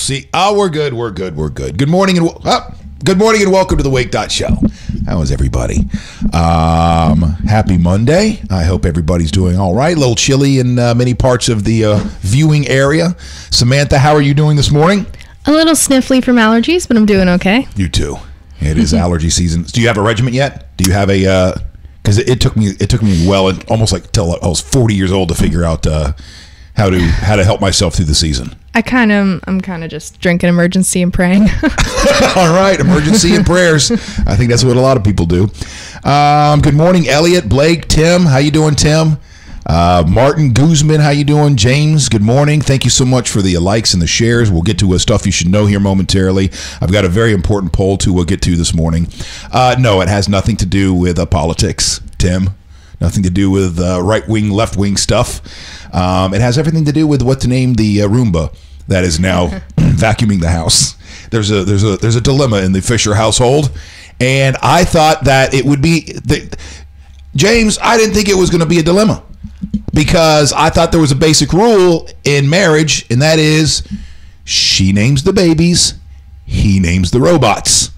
see. Oh, we're good. We're good. We're good. Good morning and good morning and welcome to the Wake.Show. How is everybody? Happy Monday. I hope everybody's doing all right. A little chilly in many parts of the viewing area. Samantha, how are you doing this morning? A little sniffly from allergies, but I'm doing okay. You too. It is allergy season. Do you have a regimen yet? Do you have a? Because it took me well almost like till I was 40 years old to figure out how to help myself through the season. I'm kind of just drinking emergency and praying. All right, emergency and prayers. I think that's what a lot of people do. Good morning, Elliot, Blake, Tim. How you doing, Tim? Martin Guzman, how you doing? James, good morning. Thank you so much for the likes and the shares. We'll get to stuff you should know here momentarily. I've got a very important poll to get to this morning. No, it has nothing to do with politics, Tim. Nothing to do with right-wing, left-wing stuff. It has everything to do with what to name the Roomba that is now vacuuming the house. There's a dilemma in the Fisher household, and I thought that it would be James. I didn't think it was going to be a dilemma because I thought there was a basic rule in marriage, and that is she names the babies, he names the robots.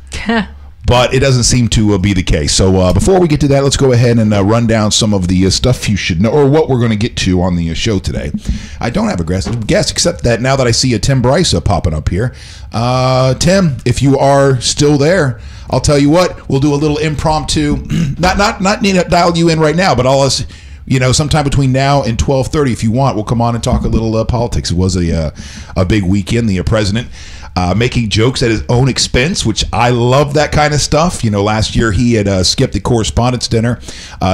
But it doesn't seem to be the case. So before we get to that, let's go ahead and run down some of the stuff you should know, or what we're going to get to on the show today. I don't have a guest, except that now that I see a Tim Bryce popping up here. Tim, if you are still there, I'll tell you what, we'll do a little impromptu, not need to dial you in right now, but I'll sometime between now and 12:30, if you want, we'll come on and talk a little politics. It was a big weekend. The president making jokes at his own expense, which I love that kind of stuff. Last year he had skipped the correspondence dinner.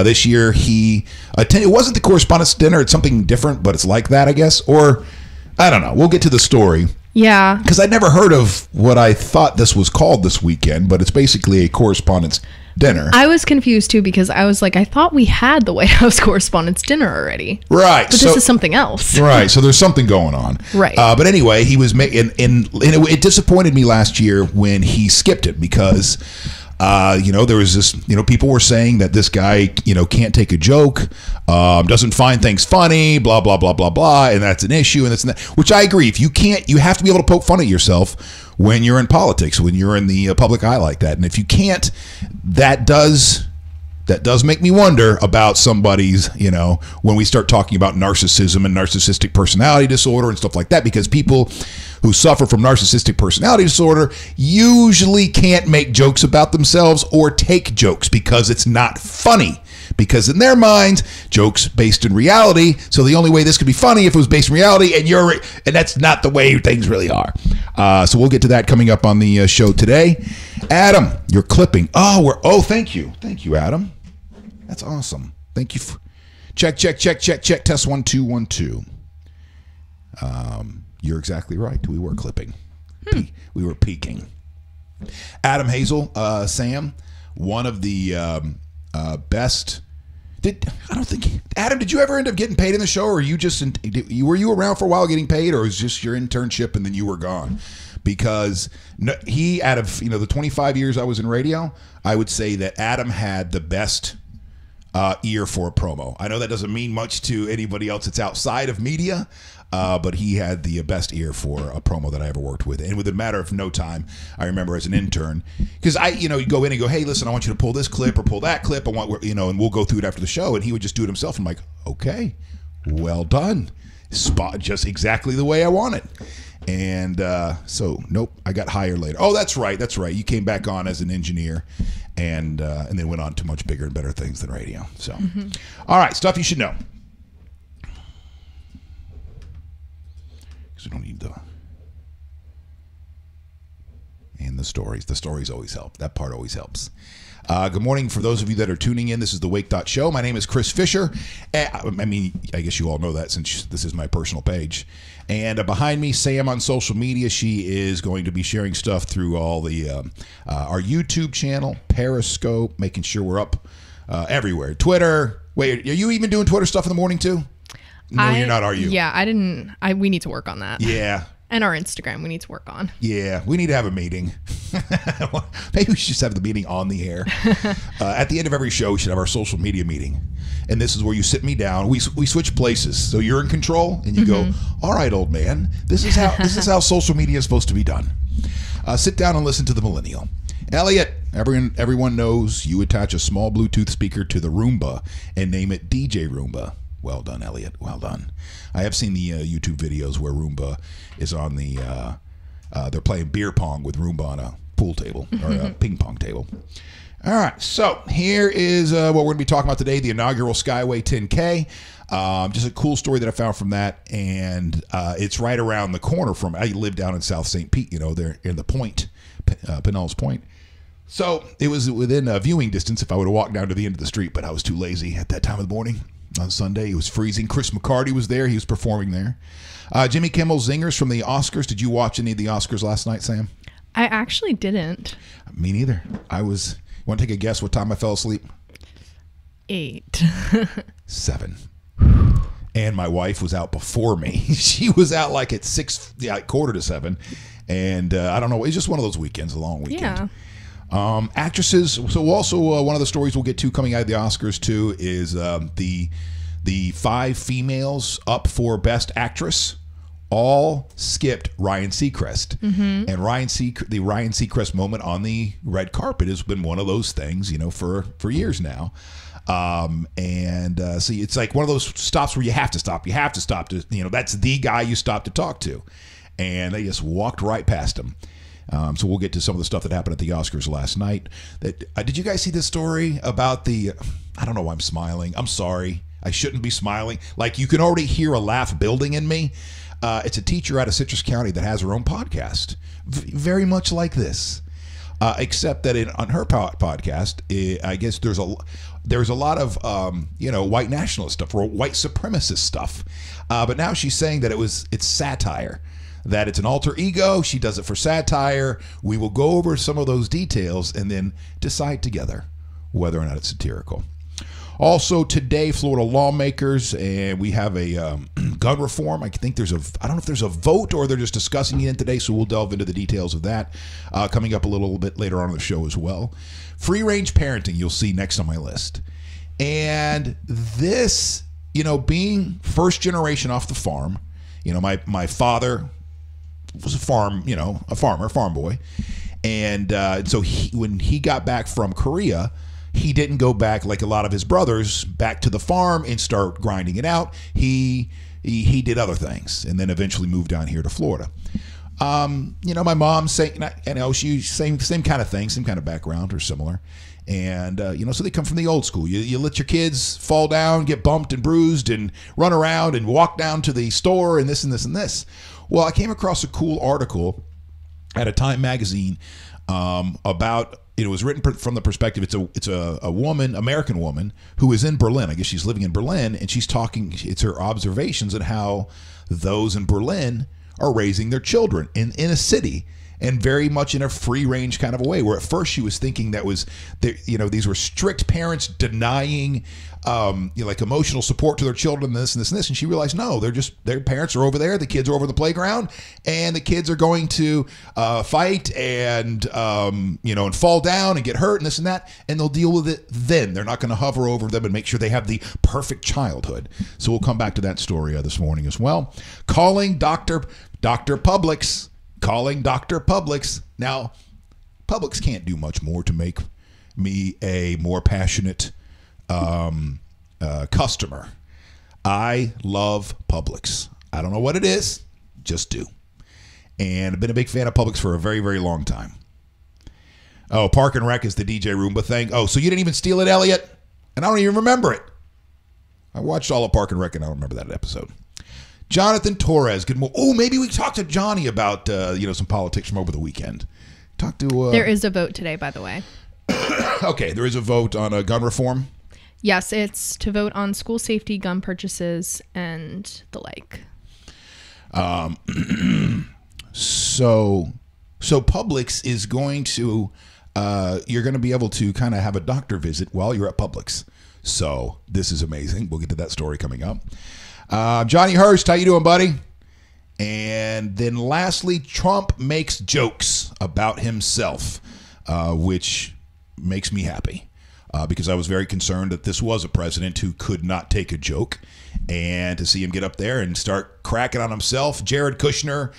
This year he attended. It wasn't the correspondence dinner. It's something different, but it's like that, I guess. Or I don't know. We'll get to the story. Yeah. Because I'd never heard of what I thought this was called this weekend, but it's basically a correspondence dinner. I was confused too because I was like, I thought we had the White House Correspondents' Dinner already. Right. But this is something else. Right. So there's something going on. Right. But anyway, he was making, and it disappointed me last year when he skipped it because, there was this, people were saying that this guy, can't take a joke, doesn't find things funny, blah, blah, blah, blah, blah. And that's an issue. And that's that, which I agree. If you can't, you have to be able to poke fun at yourself when you're in politics, when you're in the public eye like that. And if you can't, that does make me wonder about somebody's, when we start talking about narcissism and narcissistic personality disorder and stuff like that, because people who suffer from narcissistic personality disorder usually can't make jokes about themselves or take jokes because it's not funny. Because in their minds, jokes based in reality. So the only way this could be funny if it was based in reality, and that's not the way things really are. So we'll get to that coming up on the show today. Adam, you're clipping. Thank you, Adam. That's awesome. Thank you. Check. Test 1 2 1 2. You're exactly right. We were clipping. We were peaking. Adam Hazel, Sam, one of the best. Adam, did you ever end up getting paid in the show, or were you around for a while getting paid, or was just your internship and then you were gone? Because he, out of the 25 years I was in radio, I would say that Adam had the best ear for a promo. I know that doesn't mean much to anybody else that's outside of media, but he had the best ear for a promo that I ever worked with. And within a matter of no time, I remember as an intern, because you go in and go, hey, listen, I want you to pull this clip or pull that clip. I want, and we'll go through it after the show. And he would just do it himself. I'm like, okay, well done. Spot just exactly the way I want it. And so, nope, I got hired later. Oh, that's right. You came back on as an engineer and then went on to much bigger and better things than radio. So, All right, stuff you should know. We don't need the and the stories. The stories always help. That part always helps. Good morning for those of you that are tuning in. This is the Wake.Show. My name is Chris Fisher. I guess you all know that since this is my personal page. And behind me, Sam on social media. She is going to be sharing stuff through all the our YouTube channel, Periscope, making sure we're up everywhere. Twitter. Wait, are you even doing Twitter stuff in the morning too? No, you're not, are you? Yeah, I didn't. We need to work on that. Yeah. And our Instagram we need to work on. Yeah, we need to have a meeting. Maybe we should just have the meeting on the air. At the end of every show, we should have our social media meeting. And this is where you sit me down. We switch places. So you're in control and you go, all right, old man, this is how social media is supposed to be done. Sit down and listen to the millennial. Elliot, everyone knows you attach a small Bluetooth speaker to the Roomba and name it DJ Roomba. Well done, Elliot. Well done. I have seen the YouTube videos where Roomba is on the, they're playing beer pong with Roomba on a pool table or a ping pong table. All right, so here is what we're going to be talking about today, the inaugural Skyway 10K. Just a cool story that I found from that, and it's right around the corner from, I live down in South St. Pete, there in the Point, Pinellas Point. So it was within viewing distance if I would have walked down to the end of the street, but I was too lazy at that time of the morning. On Sunday, it was freezing. Chris McCarty was there. He was performing there. Jimmy Kimmel's Zingers from the Oscars. Did you watch any of the Oscars last night, Sam? I actually didn't. Me neither. Want to take a guess what time I fell asleep? 8. 7. And my wife was out before me. She was out like at 6, quarter to 7. And I don't know. It's just one of those weekends, a long weekend. Yeah. Actresses. So also one of the stories we'll get to coming out of the Oscars too is the 5 females up for Best Actress all skipped Ryan Seacrest. And the Ryan Seacrest moment on the red carpet has been one of those things, for years now. See, it's like one of those stops where you have to stop. You have to stop to, that's the guy you stop to talk to. And they just walked right past him. So we'll get to some of the stuff that happened at the Oscars last night. Did you guys see this story about I don't know why I'm smiling. I'm sorry. I shouldn't be smiling. Like, you can already hear a laugh building in me. It's a teacher out of Citrus County that has her own podcast. Very much like this. Except that on her podcast, I guess there's a lot of, white nationalist stuff or white supremacist stuff. But now she's saying that it's satire. That it's an alter ego. She does it for satire. We will go over some of those details and then decide together whether or not it's satirical. Also today, Florida lawmakers, and we have a gun reform. I don't know if there's a vote or they're just discussing it today, so we'll delve into the details of that coming up a little bit later on in the show as well. Free-range parenting, you'll see next on my list. And this, being first generation off the farm, my father was a farm boy. And so when he got back from Korea, he didn't go back like a lot of his brothers back to the farm and start grinding it out. He did other things and then eventually moved down here to Florida. My mom saying, she same kind of thing, same kind of background or similar. And, so they come from the old school. You let your kids fall down, get bumped and bruised and run around and walk down to the store and this and this and this. Well, I came across a cool article at a Time magazine about, it was written from the perspective, it's a woman, American woman, who is in Berlin. I guess she's living in Berlin, and she's talking, it's her observations on how those in Berlin are raising their children in a city. And very much in a free-range kind of a way, where at first she was thinking that was, these were strict parents denying, like emotional support to their children, this and this and this. And she realized, no, their parents are over there, the kids are over the playground, and the kids are going to fight and, and fall down and get hurt and this and that, and they'll deal with it then. They're not going to hover over them and make sure they have the perfect childhood. So we'll come back to that story this morning as well. Calling Dr. Publix. Calling Dr. Publix. Now, Publix can't do much more to make me a more passionate customer. I love Publix. I don't know what it is, just do. And I've been a big fan of Publix for a very, very long time. Oh, Park and Rec is the DJ Roomba thing. Oh, so you didn't even steal it, Elliot? And I don't even remember it. I watched all of Park and Rec and I don't remember that episode. Jonathan Torres, good morning. Oh, maybe we talked to Johnny about some politics from over the weekend. There is a vote today, by the way. Okay, there is a vote on gun reform. Yes, it's to vote on school safety, gun purchases, and the like. So Publix is going to you're going to be able to kind of have a doctor visit while you're at Publix. So this is amazing. We'll get to that story coming up. Johnny Hurst, how you doing, buddy? And then lastly, Trump makes jokes about himself, which makes me happy because I was very concerned that this was a president who could not take a joke. And to see him get up there and start cracking on himself, Jared Kushner,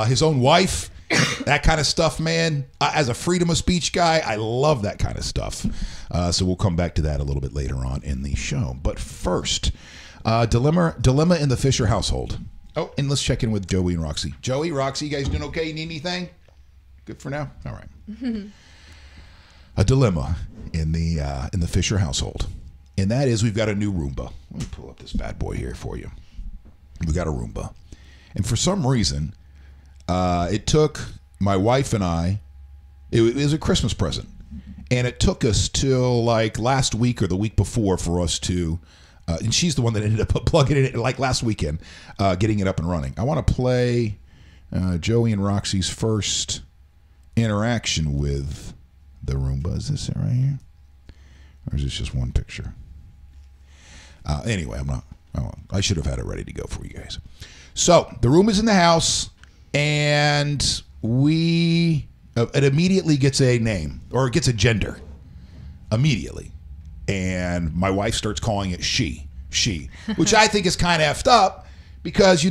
his own wife, that kind of stuff, man. As a freedom of speech guy, I love that kind of stuff. So we'll come back to that a little bit later on in the show. But first, dilemma in the Fisher household. Oh, and let's check in with Joey and Roxy. Joey, Roxy, you guys doing okay? You need anything? Good for now? All right. A dilemma in the Fisher household. And that is we've got a new Roomba. Let me pull up this bad boy here for you. We got a Roomba. And for some reason, it took my wife and I, it was a Christmas present. And it took us till like last week or the week before for us to, and she's the one that ended up plugging it in like last weekend, getting it up and running. I want to play Joey and Roxy's first interaction with the Roomba. Is this it right here? Or is this just one picture? Anyway, I should have had it ready to go for you guys. So the Roomba's in the house, and it immediately gets a name, or it gets a gender immediately. And my wife starts calling it she, which I think is kind of effed up because,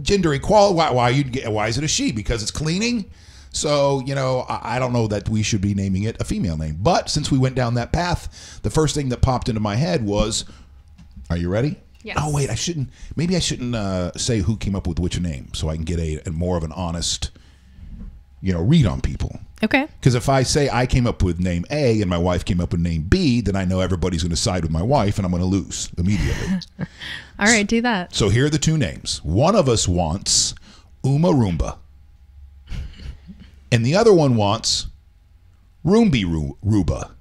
gender equality, why is it a she? Because it's cleaning. So, I don't know that we should be naming it a female name. But since we went down that path, the first thing that popped into my head was, are you ready? Yes. Oh, wait, maybe I shouldn't say who came up with which name so I can get a more of an honest, read on people. Okay. Because if I say I came up with name A and my wife came up with name B, then I know everybody's going to side with my wife and I'm going to lose immediately. All right, do that. So here are the two names. One of us wants Uma Roomba. And the other one wants Roomby Rooba.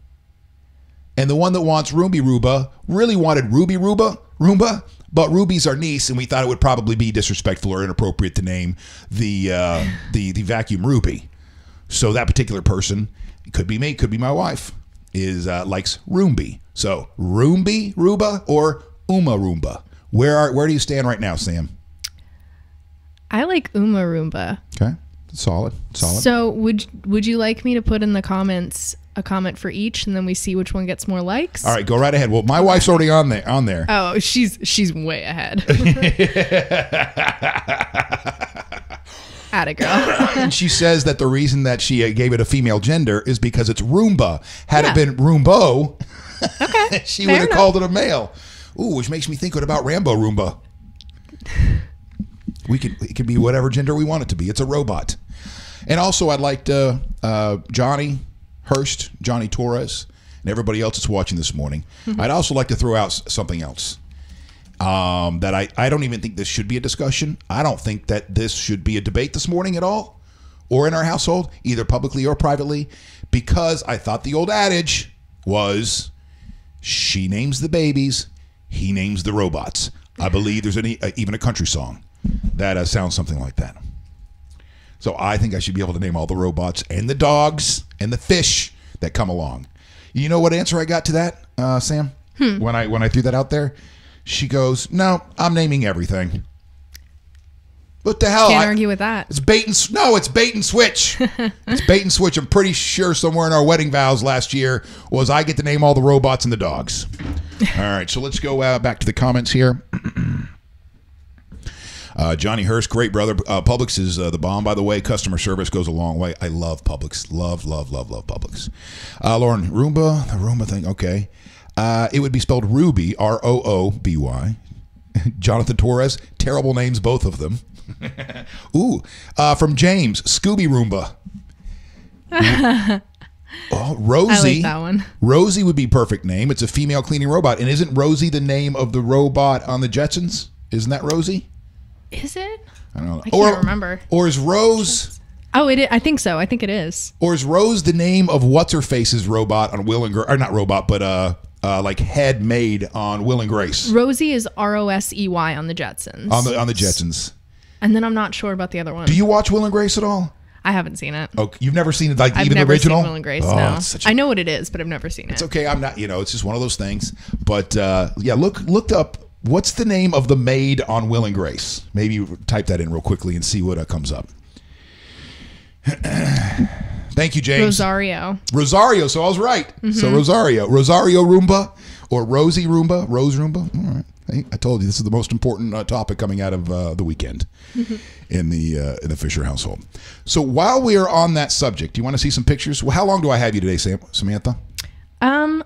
And the one that wants Roomby Rooba really wanted Ruby Roomba, but Ruby's our niece, and we thought it would probably be disrespectful or inappropriate to name the vacuum Ruby. So that particular person, could be me, could be my wife, likes Roomby. So Roomby Rooba or Uma Roomba. Where do you stand right now, Sam? I like Uma Roomba. Okay. Solid. So would you like me to put in the comments a comment for each, and then we see which one gets more likes? All right, go right ahead. Well, my wife's already on there. Oh, she's way ahead. Atta girl. And she says that the reason that she gave it a female gender is because it's Roomba. Had it been Roombo, okay, she would have called it a male. Ooh, which makes me think, what about Rambo Roomba? It can be whatever gender we want it to be. It's a robot. And also, I'd like to, Johnny Hurst, Johnny Torres, and everybody else that's watching this morning. Mm-hmm. I'd also like to throw out something else that I don't even think this should be a discussion. I don't think that this should be a debate this morning at all, or in our household, either publicly or privately, because I thought the old adage was, she names the babies, he names the robots. I believe there's even a country song that sounds something like that. So I think I should be able to name all the robots and the dogs and the fish that come along. You know what answer I got to that, Sam? When I threw that out there? She goes, no, I'm naming everything. What the hell? Can't argue with that. It's bait and switch. It's bait and switch. I'm pretty sure somewhere in our wedding vows last year was I get to name all the robots and the dogs. All right, so let's go back to the comments here. Johnny Hurst, great brother. Publix is the bomb, by the way. Customer service goes a long way. I love Publix. Love Publix. Lauren, Roomba, the Roomba thing. Okay. It would be spelled Ruby, Rooby. Jonathan Torres, terrible names, both of them. Ooh, from James, Scooby Roomba. Oh, Rosie. I like that one. Rosie would be perfect name. It's a female cleaning robot. And isn't Rosie the name of the robot on the Jetsons? Isn't that Rosie? Is it? I don't know. I can't remember. Or is Rose... Oh, it is. I think so. I think it is. Or is Rose the name of what's-her-face's robot on Will and Grace? Or not robot, but like head made on Will and Grace. Rosie is Rosey on the Jetsons. On the Jetsons. And then I'm not sure about the other one. Do you watch Will and Grace at all? I haven't seen it. Oh, you've never seen it, like I've even the never original? seen Will and Grace, no. I know what it is, but I've never seen it. It's okay. I'm not, it's just one of those things. But yeah, look up What's the name of the maid on Will and Grace? Maybe type that in real quickly and see what comes up. Thank you, James. Rosario. So I was right. Mm-hmm. So Rosario Roomba or Rosie Roomba. Rose Roomba. All right. Hey, I told you this is the most important topic coming out of the weekend in the Fisher household. So while we are on that subject, do you want to see some pictures? Well, how long do I have you today, Samantha?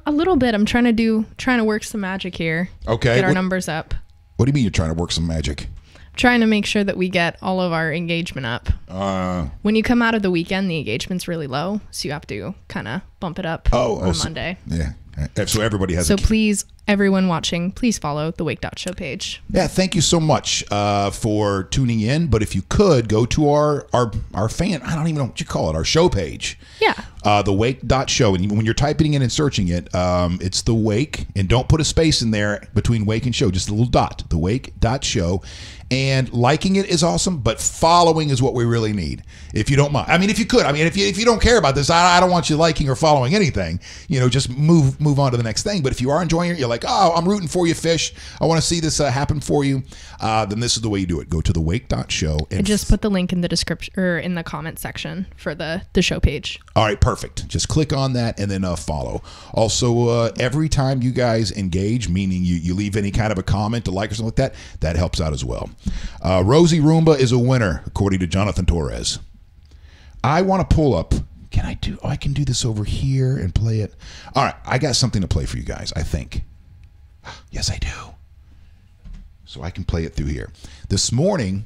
A little bit. I'm trying to work some magic here. Okay. Get our numbers up. What do you mean you're trying to work some magic? Trying to make sure that we get all of our engagement up. When you come out of the weekend, the engagement's really low, so you have to kind of bump it up on Monday. Yeah. So everybody has. So please, everyone watching, please follow the Wake.Show page. Yeah, thank you so much for tuning in. But if you could go to our fan, I don't even know what you call it, our show page. Yeah. The Wake.Show, and when you're typing in and searching it, it's the Wake, and don't put a space in there between Wake and Show, just a little dot. The Wake.Show. And liking it is awesome, but following is what we really need. If you don't mind, I mean, if you could, I mean, if you don't care about this, I don't want you liking or following anything. Just move on to the next thing. But if you are enjoying it, you're like, oh, I'm rooting for you, Fish. I want to see this happen for you. Then this is the way you do it. Go to the Wake.Show and just put the link in the description or in the comment section for the show page. All right, perfect. Just click on that and then follow. Also, every time you guys engage, meaning you leave any kind of a comment, a like or something like that, that helps out as well. Rosie Roomba is a winner, according to Jonathan Torres. I want to pull up. I can do this over here and play it. All right, I got something to play for you guys, I think. Yes, I do. So I can play it through here. This morning,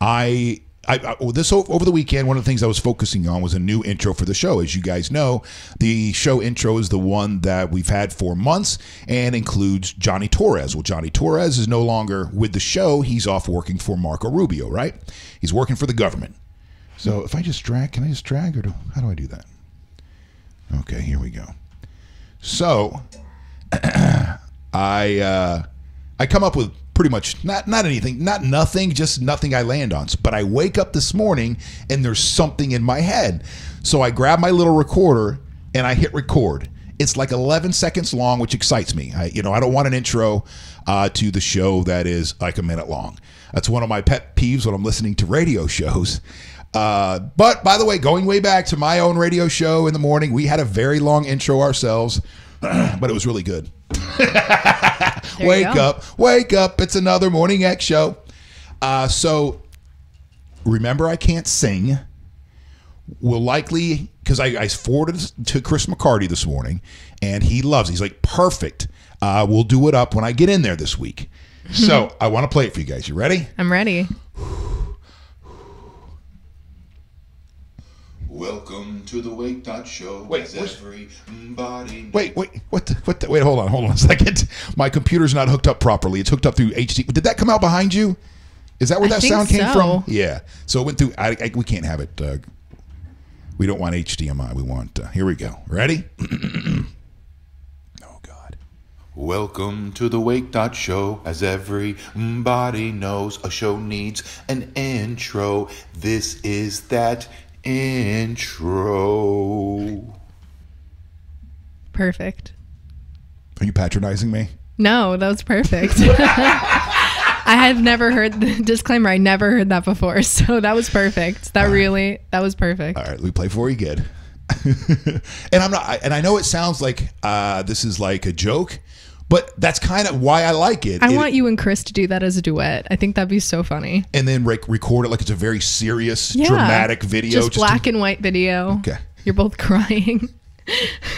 over the weekend, one of the things I was focusing on was a new intro for the show. As you guys know, the show intro is the one that we've had for months and includes Johnny Torres. Well, Johnny Torres is no longer with the show. He's off working for Marco Rubio, right? He's working for the government. So if I just drag, can I just drag or how do I do that? Okay, here we go. So I come up with pretty much not anything, not nothing, just nothing I land on. But I wake up this morning and there's something in my head. So I grab my little recorder and I hit record. It's like 11 seconds long, which excites me. I don't want an intro to the show that is like a minute long. That's one of my pet peeves when I'm listening to radio shows. But by the way, going way back to my own radio show in the morning, we had a very long intro ourselves, but it was really good. Wake up. It's another Morning X show. So remember, I can't sing. We'll likely, because I forwarded it to Chris McCarty this morning, and he loves it. He's like, perfect. We'll do it up when I get in there this week. So I want to play it for you guys. You ready? I'm ready. Welcome to the Wake.Show. Wait, everybody. Wait, hold on a second. My computer's not hooked up properly. It's hooked up through HD. Did that come out behind you? Is that where that sound came from? Yeah. So it went through. We can't have it. We don't want HDMI. We want. Here we go. Ready? Oh God. Welcome to the Wake.Show. As everybody knows, a show needs an intro. This is that intro. Perfect. Are you patronizing me? No, that was perfect. I had never heard the disclaimer. I never heard that before, so that was perfect. That was perfect. All right, we play for you good. And I know it sounds like this is like a joke, but that's kind of why I like it. I want you and Chris to do that as a duet. I think that'd be so funny. And then record it like it's a very serious, dramatic video. Just black and white video. Okay. You're both crying.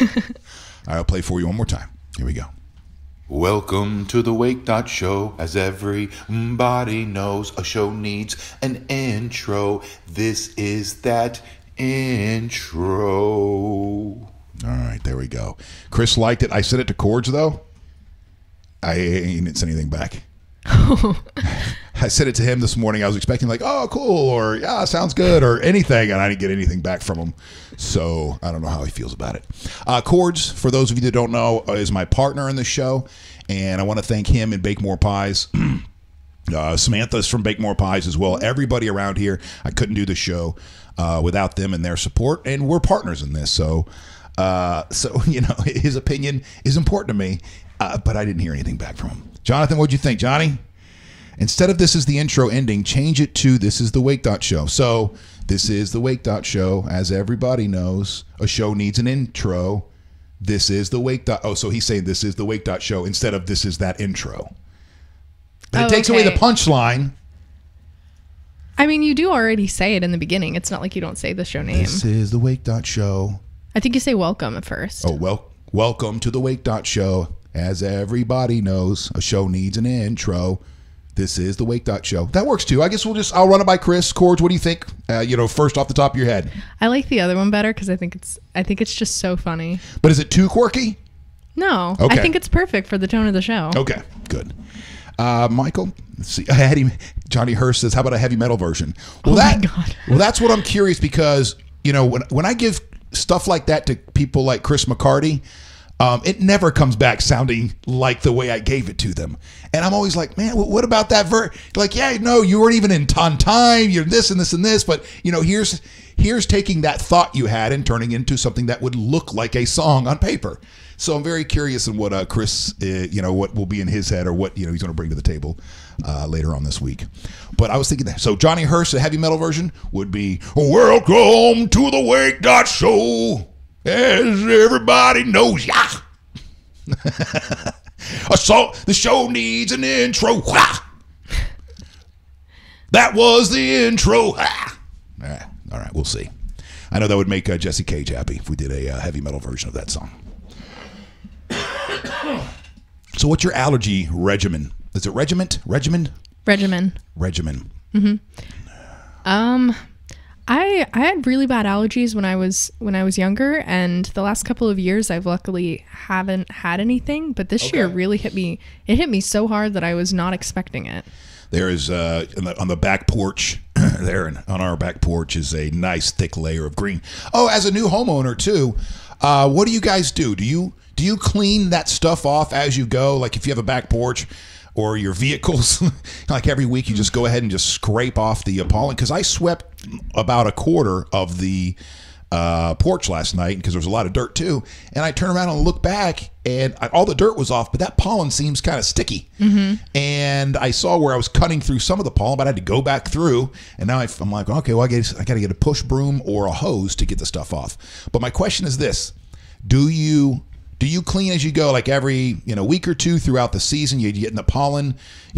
All right, I'll play for you one more time. Here we go. Welcome to the Wake.Show. As everybody knows, a show needs an intro. This is that intro. All right, there we go. Chris liked it. I sent it to Cords, though. I didn't send anything back. I sent it to him this morning. I was expecting like, oh, cool, or yeah, sounds good, or anything, and I didn't get anything back from him. So I don't know how he feels about it. Cords, for those of you that don't know, is my partner in the show, and I want to thank him and Bake More Pies. Samantha's from Bake More Pies as well. Everybody around here, I couldn't do the show without them and their support, and we're partners in this. So his opinion is important to me. But I didn't hear anything back from him. Jonathan, what'd you think, Johnny? Instead of this is the intro ending, change it to this is the Wake.Show. So this is the Wake.Show. As everybody knows, a show needs an intro. This is the Wake. Oh, so he's saying this is the Wake.Show instead of this is that intro. But it takes away the punchline. I mean, you do already say it in the beginning. It's not like you don't say the show name. This is the Wake.Show. I think you say welcome at first. Oh, welcome to the Wake.Show. As everybody knows, a show needs an intro. This is the Wake.Show. That works too. I guess I'll run it by Chris. Cords, what do you think? First off the top of your head. I like the other one better because I think it's just so funny. But is it too quirky? No. Okay. I think it's perfect for the tone of the show. Okay, good. Michael, let's see. Johnny Hurst says, how about a heavy metal version? Well, my God. Well, that's what I'm curious because, when I give stuff like that to people like Chris McCarty, it never comes back sounding like the way I gave it to them. And I'm always like, man, what about that like, yeah, no, you weren't even on time. You're this and this and this. But, here's taking that thought you had and turning into something that would look like a song on paper. So I'm very curious in what Chris, what will be in his head or what, he's going to bring to the table later on this week. But I was thinking that. So Johnny Hurst, the heavy metal version, would be, welcome to the Wake.Show. As everybody knows, yeah. The show needs an intro. That was the intro. All right, we'll see. I know that would make Jesse Cage happy if we did a heavy metal version of that song. So what's your allergy regimen? Is it regiment? Regimen? Regimen. Mm-hmm. I had really bad allergies when I was younger, and the last couple of years I've luckily haven't had anything, but this year really hit me. It hit me so hard that I was not expecting it. There is on the back porch on our back porch is a nice thick layer of green. Oh, as a new homeowner too, what do you guys do? Do you clean that stuff off as you go? Like if you have a back porch or your vehicles, like every week you just go ahead and just scrape off the pollen? Because I swept about a quarter of the porch last night because there was a lot of dirt too. And I turn around and look back and all the dirt was off, but that pollen seems kind of sticky. Mm-hmm. And I saw where I was cutting through some of the pollen, but I had to go back through. And now I'm like, okay, well, I got to get a push broom or a hose to get the stuff off. But my question is this: Do you clean as you go, like every week or two throughout the season? You getting the pollen,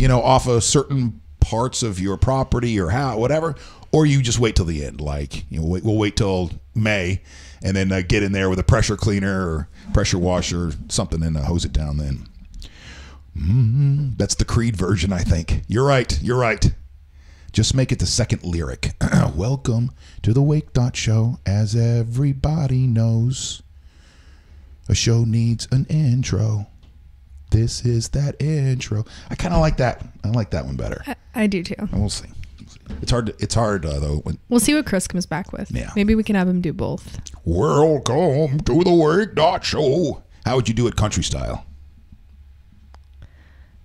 off of certain parts of your property or whatever, or you just wait till the end? Like we'll wait till May and then get in there with a pressure cleaner or pressure washer or something and hose it down. Then that's the Creed version, I think. You're right. Just make it the second lyric. Welcome to the Wake.Show. As everybody knows, a show needs an intro. This is that intro. I kind of like that. I like that one better. I do too. We'll see. It's hard though. We'll see what Chris comes back with. Yeah. Maybe we can have him do both. Welcome to the Wake.Show. How would you do it country style?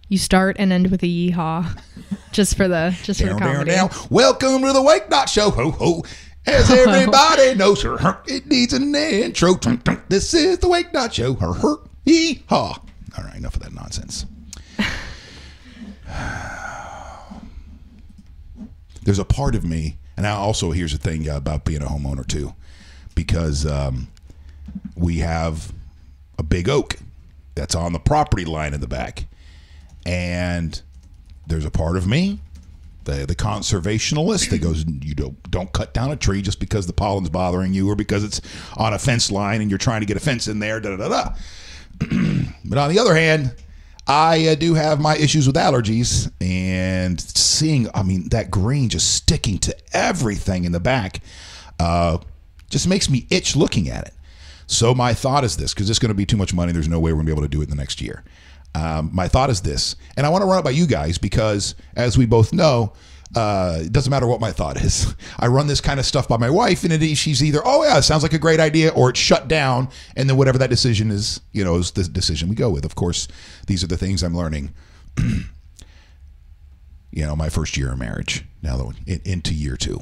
You start and end with a yeehaw, just for the comedy. Down. Welcome to the Wake.Show. Ho ho. As everybody knows, it needs an intro. This is the Wake.Show. Yeehaw. All right, enough of that nonsense. There's a part of me, and here's the thing about being a homeowner too, because we have a big oak that's on the property line in the back, and there's a part of me, the conservationalist, that goes, you don't cut down a tree just because the pollen's bothering you or because it's on a fence line and you're trying to get a fence in there. Da da da da. But on the other hand, I do have my issues with allergies, and seeing, that green just sticking to everything in the back just makes me itch looking at it. So my thought is this, because it's going to be too much money. There's no way we're going to be able to do it in the next year. My thought is this, and I want to run it by you guys because, as we both know, it doesn't matter what my thought is. I run this kind of stuff by my wife, and she's either, oh yeah, it sounds like a great idea, or it's shut down, and then whatever that decision is, is the decision we go with. Of course, these are the things I'm learning. My first year of marriage, now into year 2.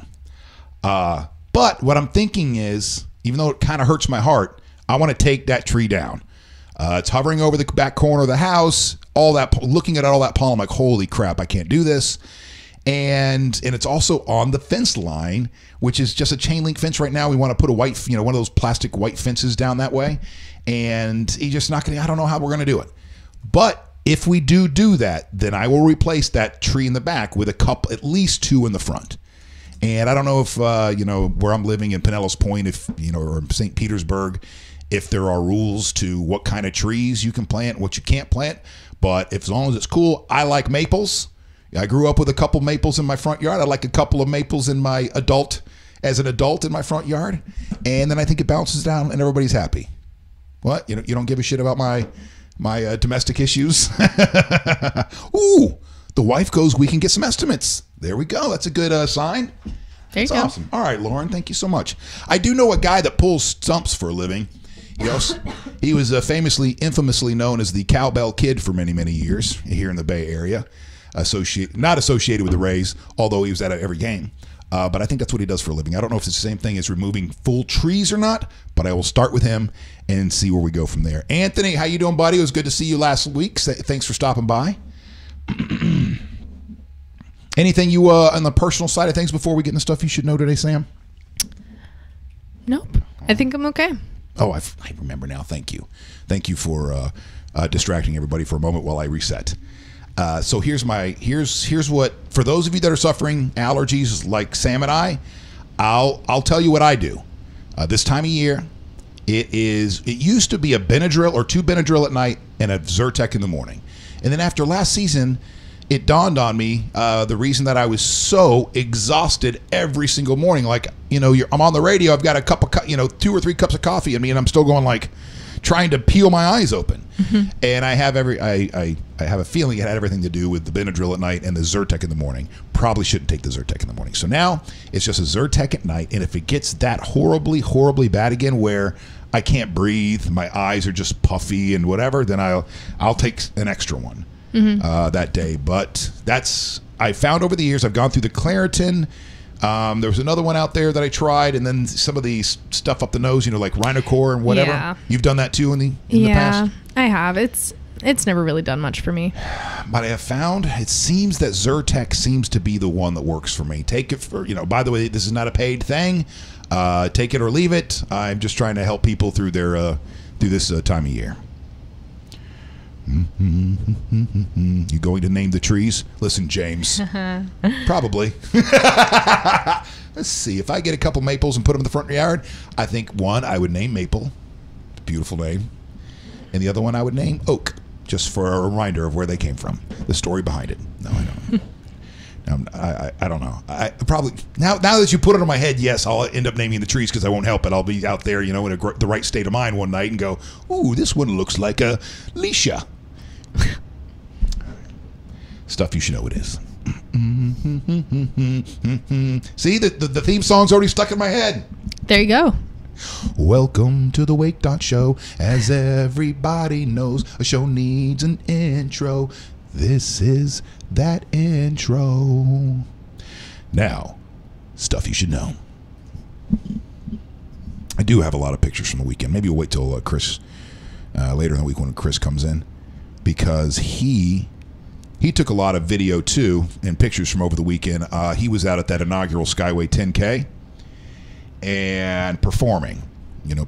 But what I'm thinking is, even though it kind of hurts my heart, I want to take that tree down. It's hovering over the back corner of the house. All that, looking at all that pollen, I'm like, holy crap, I can't do this. And it's also on the fence line, which is just a chain link fence right now. We want to put a white, one of those plastic white fences down that way. And he's just not going to, I don't know how we're going to do it. But if we do that, then I will replace that tree in the back with a couple, at least 2 in the front. And I don't know if, where I'm living in Pinellas Point, or St. Petersburg, if there are rules to what kind of trees you can plant, what you can't plant. But as long as it's cool, I like maples. I grew up with a couple maples in my front yard. I like a couple of maples in my as an adult in my front yard. And then I think it bounces down and everybody's happy. What? You don't give a shit about my domestic issues? Ooh, the wife goes, we can get some estimates. There we go. That's a good sign. There you go. Awesome. All right, Lauren, thank you so much. I do know a guy that pulls stumps for a living. He was infamously known as the Cowbell Kid for many, many years here in the Bay Area. Not associated with the Rays, although he was at every game. But I think that's what he does for a living. I don't know if it's the same thing as removing full trees or not, but I will start with him and see where we go from there. Anthony, how you doing, buddy? It was good to see you last week. Thanks for stopping by. Anything you on the personal side of things before we get into stuff you should know today, Sam? Nope. I think I'm okay. Oh, I remember now. Thank you. Thank you for distracting everybody for a moment while I reset. So here's what, for those of you that are suffering allergies like Sam and I'll tell you what I do. This time of year, it used to be a Benadryl or 2 Benadryl at night and a Zyrtec in the morning. And then after last season, it dawned on me the reason that I was so exhausted every single morning. Like, I'm on the radio, I've got a cup of, 2 or 3 cups of coffee in me, and I'm still going like trying to peel my eyes open. Mm-hmm. And I have I have a feeling it had everything to do with the Benadryl at night and the Zyrtec in the morning. Probably shouldn't take the Zyrtec in the morning. So now it's just a Zyrtec at night, and if it gets that horribly, horribly bad again where I can't breathe, my eyes are just puffy and whatever, then I'll take an extra one. Mm-hmm. That day. But I found over the years, I've gone through the Claritin. There was another one out there that I tried, and then some of the stuff up the nose, like Rhinocor and whatever. Yeah. You've done that too in the past? Yeah, I have. It's never really done much for me. But I have found it seems that Zyrtec seems to be the one that works for me. Take it for, by the way, this is not a paid thing. Take it or leave it. I'm just trying to help people through this time of year. You going to name the trees? Listen, James. Probably. Let's see. If I get a couple maples and put them in the front yard, I think one I would name Maple. Beautiful name. And the other one I would name Oak, just for a reminder of where they came from. The story behind it. No, I don't. I don't know. I probably now that you put it on my head, yes, I'll end up naming the trees because I won't help it. I'll be out there, in the right state of mind one night and go, "Ooh, this one looks like a Leisha." Stuff you should know it is. See, the theme song's already stuck in my head. There you go. Welcome to the Wake.Show. As everybody knows, a show needs an intro. This is that intro. Now, stuff you should know. I do have a lot of pictures from the weekend. Maybe we'll wait till Chris later in the week when Chris comes in, because he took a lot of video too and pictures from over the weekend. He was out at that inaugural Skyway 10K and performing,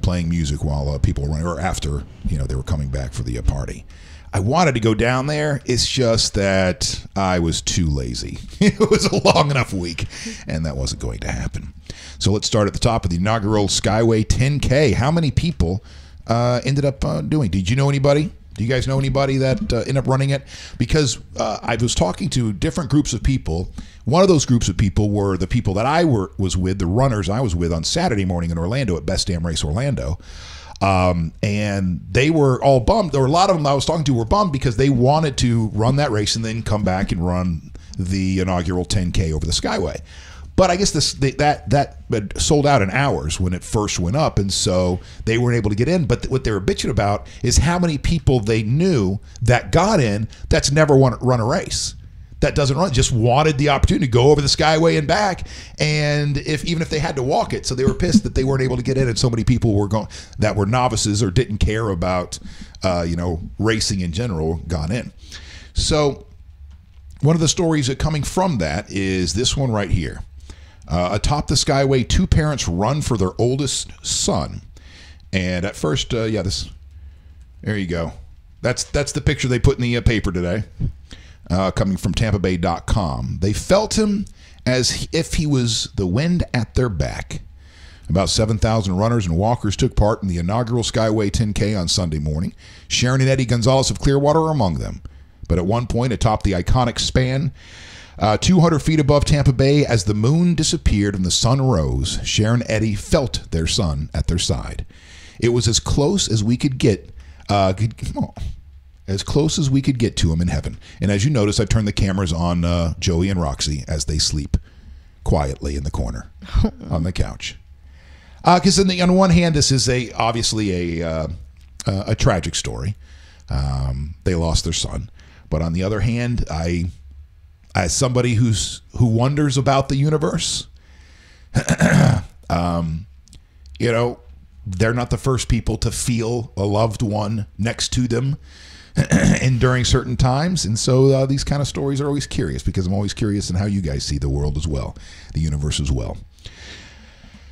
playing music while people were running, or after they were coming back for the party. I wanted to go down there. It's just that I was too lazy. It was a long enough week, and that wasn't going to happen. So let's start at the top of the inaugural Skyway 10K. How many people ended up doing? Did you know anybody? Do you guys know anybody that ended up running it? Because I was talking to different groups of people. One of those groups of people were the people that I was with, the runners I was with on Saturday morning in Orlando at Best Damn Race Orlando. And they were all bummed. There were a lot of them I was talking to were bummed because they wanted to run that race and then come back and run the inaugural 10K over the Skyway. But I guess that sold out in hours when it first went up, and so they weren't able to get in. But what they were bitching about is how many people they knew that got in that's never run a race, that doesn't run, just wanted the opportunity to go over the Skyway and back, and even if they had to walk it. So they were pissed that they weren't able to get in, and so many people were that were novices or didn't care about racing in general gone in. So one of the stories that coming from that is this one right here. Atop the Skyway, two parents run for their oldest son. And at first, there you go. That's the picture they put in the paper today, coming from TampaBay.com. They felt him as if he was the wind at their back. About 7,000 runners and walkers took part in the inaugural Skyway 10K on Sunday morning. Sharon and Eddie Gonzalez of Clearwater are among them. But at one point, atop the iconic span, 200 feet above Tampa Bay, as the moon disappeared and the sun rose, Sharon and Eddie felt their son at their side. It was as close as we could get. As close as we could get to him in heaven. And as you notice, I've turned the cameras on Joey and Roxy as they sleep quietly in the corner on the couch. Because on one hand, this is obviously a tragic story. They lost their son, but on the other hand, as somebody who wonders about the universe, they're not the first people to feel a loved one next to them and during certain times, and so these kind of stories are always curious because I'm always curious in how you guys see the world as well, the universe as well.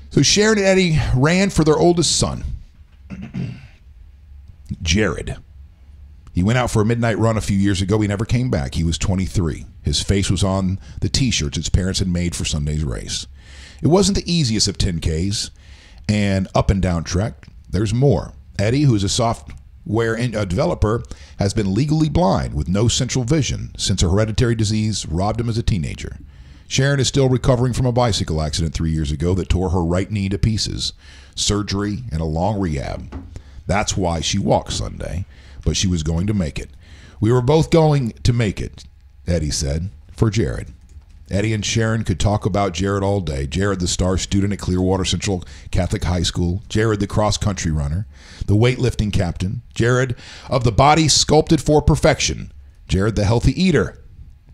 So Sharon and Eddie ran for their oldest son, Jared. He went out for a midnight run a few years ago. He never came back. He was 23. His face was on the T-shirts his parents had made for Sunday's race. It wasn't the easiest of 10Ks and up and down trek. There's more. Eddie, who is a software developer, has been legally blind with no central vision since a hereditary disease robbed him as a teenager. Sharon is still recovering from a bicycle accident 3 years ago that tore her right knee to pieces. Surgery and a long rehab. That's why she walked Sunday, but she was going to make it. We were both going to make it, Eddie said, for Jared. Eddie and Sharon could talk about Jared all day. Jared, the star student at Clearwater Central Catholic High School. Jared, the cross-country runner. The weightlifting captain. Jared, of the body sculpted for perfection. Jared, the healthy eater.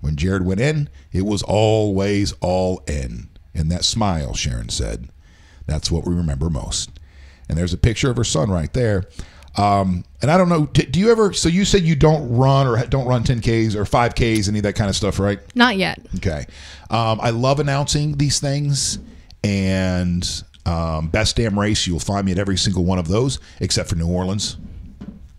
When Jared went in, it was always all in. And that smile, Sharon said. That's what we remember most. And there's a picture of her son right there. And I don't know, do you ever, so you said you don't run 10Ks or 5Ks, any of that kind of stuff, right? Not yet. Okay. I love announcing these things, and Best Damn Race, you'll find me at every single one of those, except for New Orleans.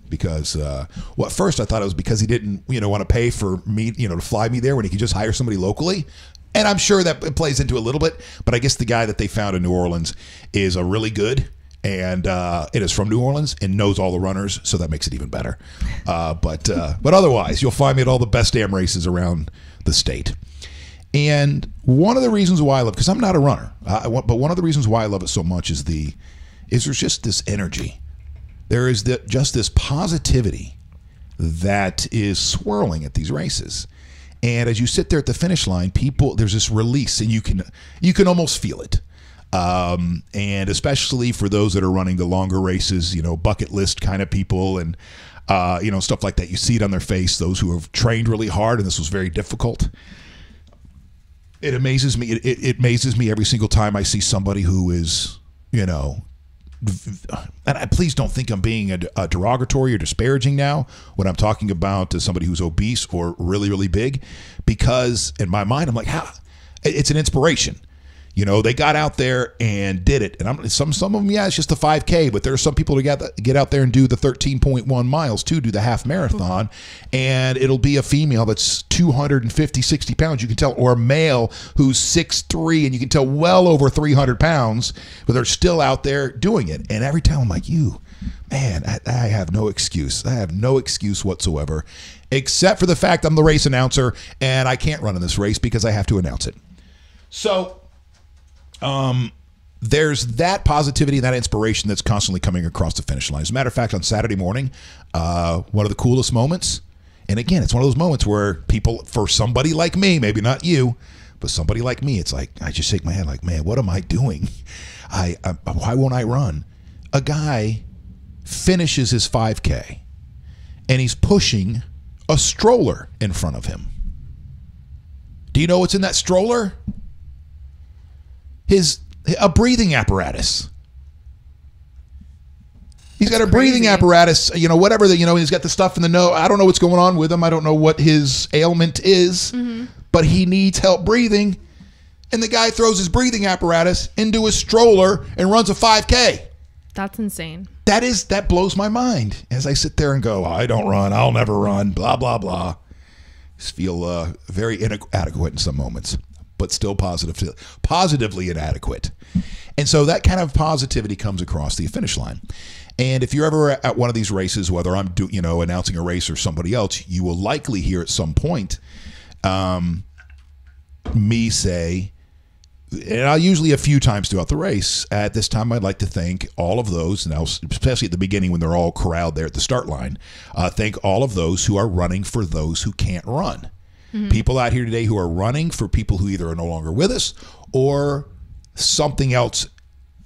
Because, at first I thought it was because he didn't, want to pay for me, to fly me there when he could just hire somebody locally. And I'm sure that it plays into a little bit, but I guess the guy that they found in New Orleans is a really good, and it is from New Orleans and knows all the runners, so that makes it even better. But otherwise, you'll find me at all the Best Damn Races around the state. And one of the reasons why I love, because I'm not a runner, but one of the reasons why I love it so much is there's just this energy. There is just this positivity that is swirling at these races. And as you sit there at the finish line, there's this release, and you can almost feel it. And especially for those that are running the longer races, bucket list kind of people and, stuff like that. You see it on their face, those who have trained really hard, and this was very difficult. It amazes me. It amazes me every single time I see somebody who is, and please don't think I'm being a derogatory or disparaging now when I'm talking about somebody who's obese or really, really big, because in my mind, I'm like, it's an inspiration. They got out there and did it. And some of them, it's just the 5K, but there are some people who get out there and do the 13.1 miles too, do the half marathon. And it'll be a female that's 250, 60 pounds, you can tell, or a male who's 6'3", and you can tell well over 300 pounds, but they're still out there doing it. And every time I'm like, I have no excuse. I have no excuse whatsoever, except for the fact I'm the race announcer and I can't run in this race because I have to announce it. So, there's that positivity and that inspiration that's constantly coming across the finish line. As a matter of fact, on Saturday morning, one of the coolest moments, and again, it's one of those moments where people, for somebody like me, maybe not you, but somebody like me, it's like, I just shake my head like, man, what am I doing? Why won't I run? A guy finishes his 5K, and he's pushing a stroller in front of him. Do you know what's in that stroller? A breathing apparatus. He's got a breathing apparatus, whatever, he's got the stuff in the nose. I don't know what's going on with him. I don't know what his ailment is, but he needs help breathing. And the guy throws his breathing apparatus into his stroller and runs a 5K. That's insane. That blows my mind as I sit there and go, I don't run. I'll never run. Blah, blah, blah. Just feel very inadequate in some moments, but still positively inadequate. And so that kind of positivity comes across the finish line. And if you're ever at one of these races, whether I'm announcing a race or somebody else, you will likely hear at some point me say, and I'll usually a few times throughout the race, at this time I'd like to thank all of those, now especially at the beginning when they're all corralled there at the start line, thank all of those who are running for those who can't run. People out here today who are running for people who either are no longer with us or something else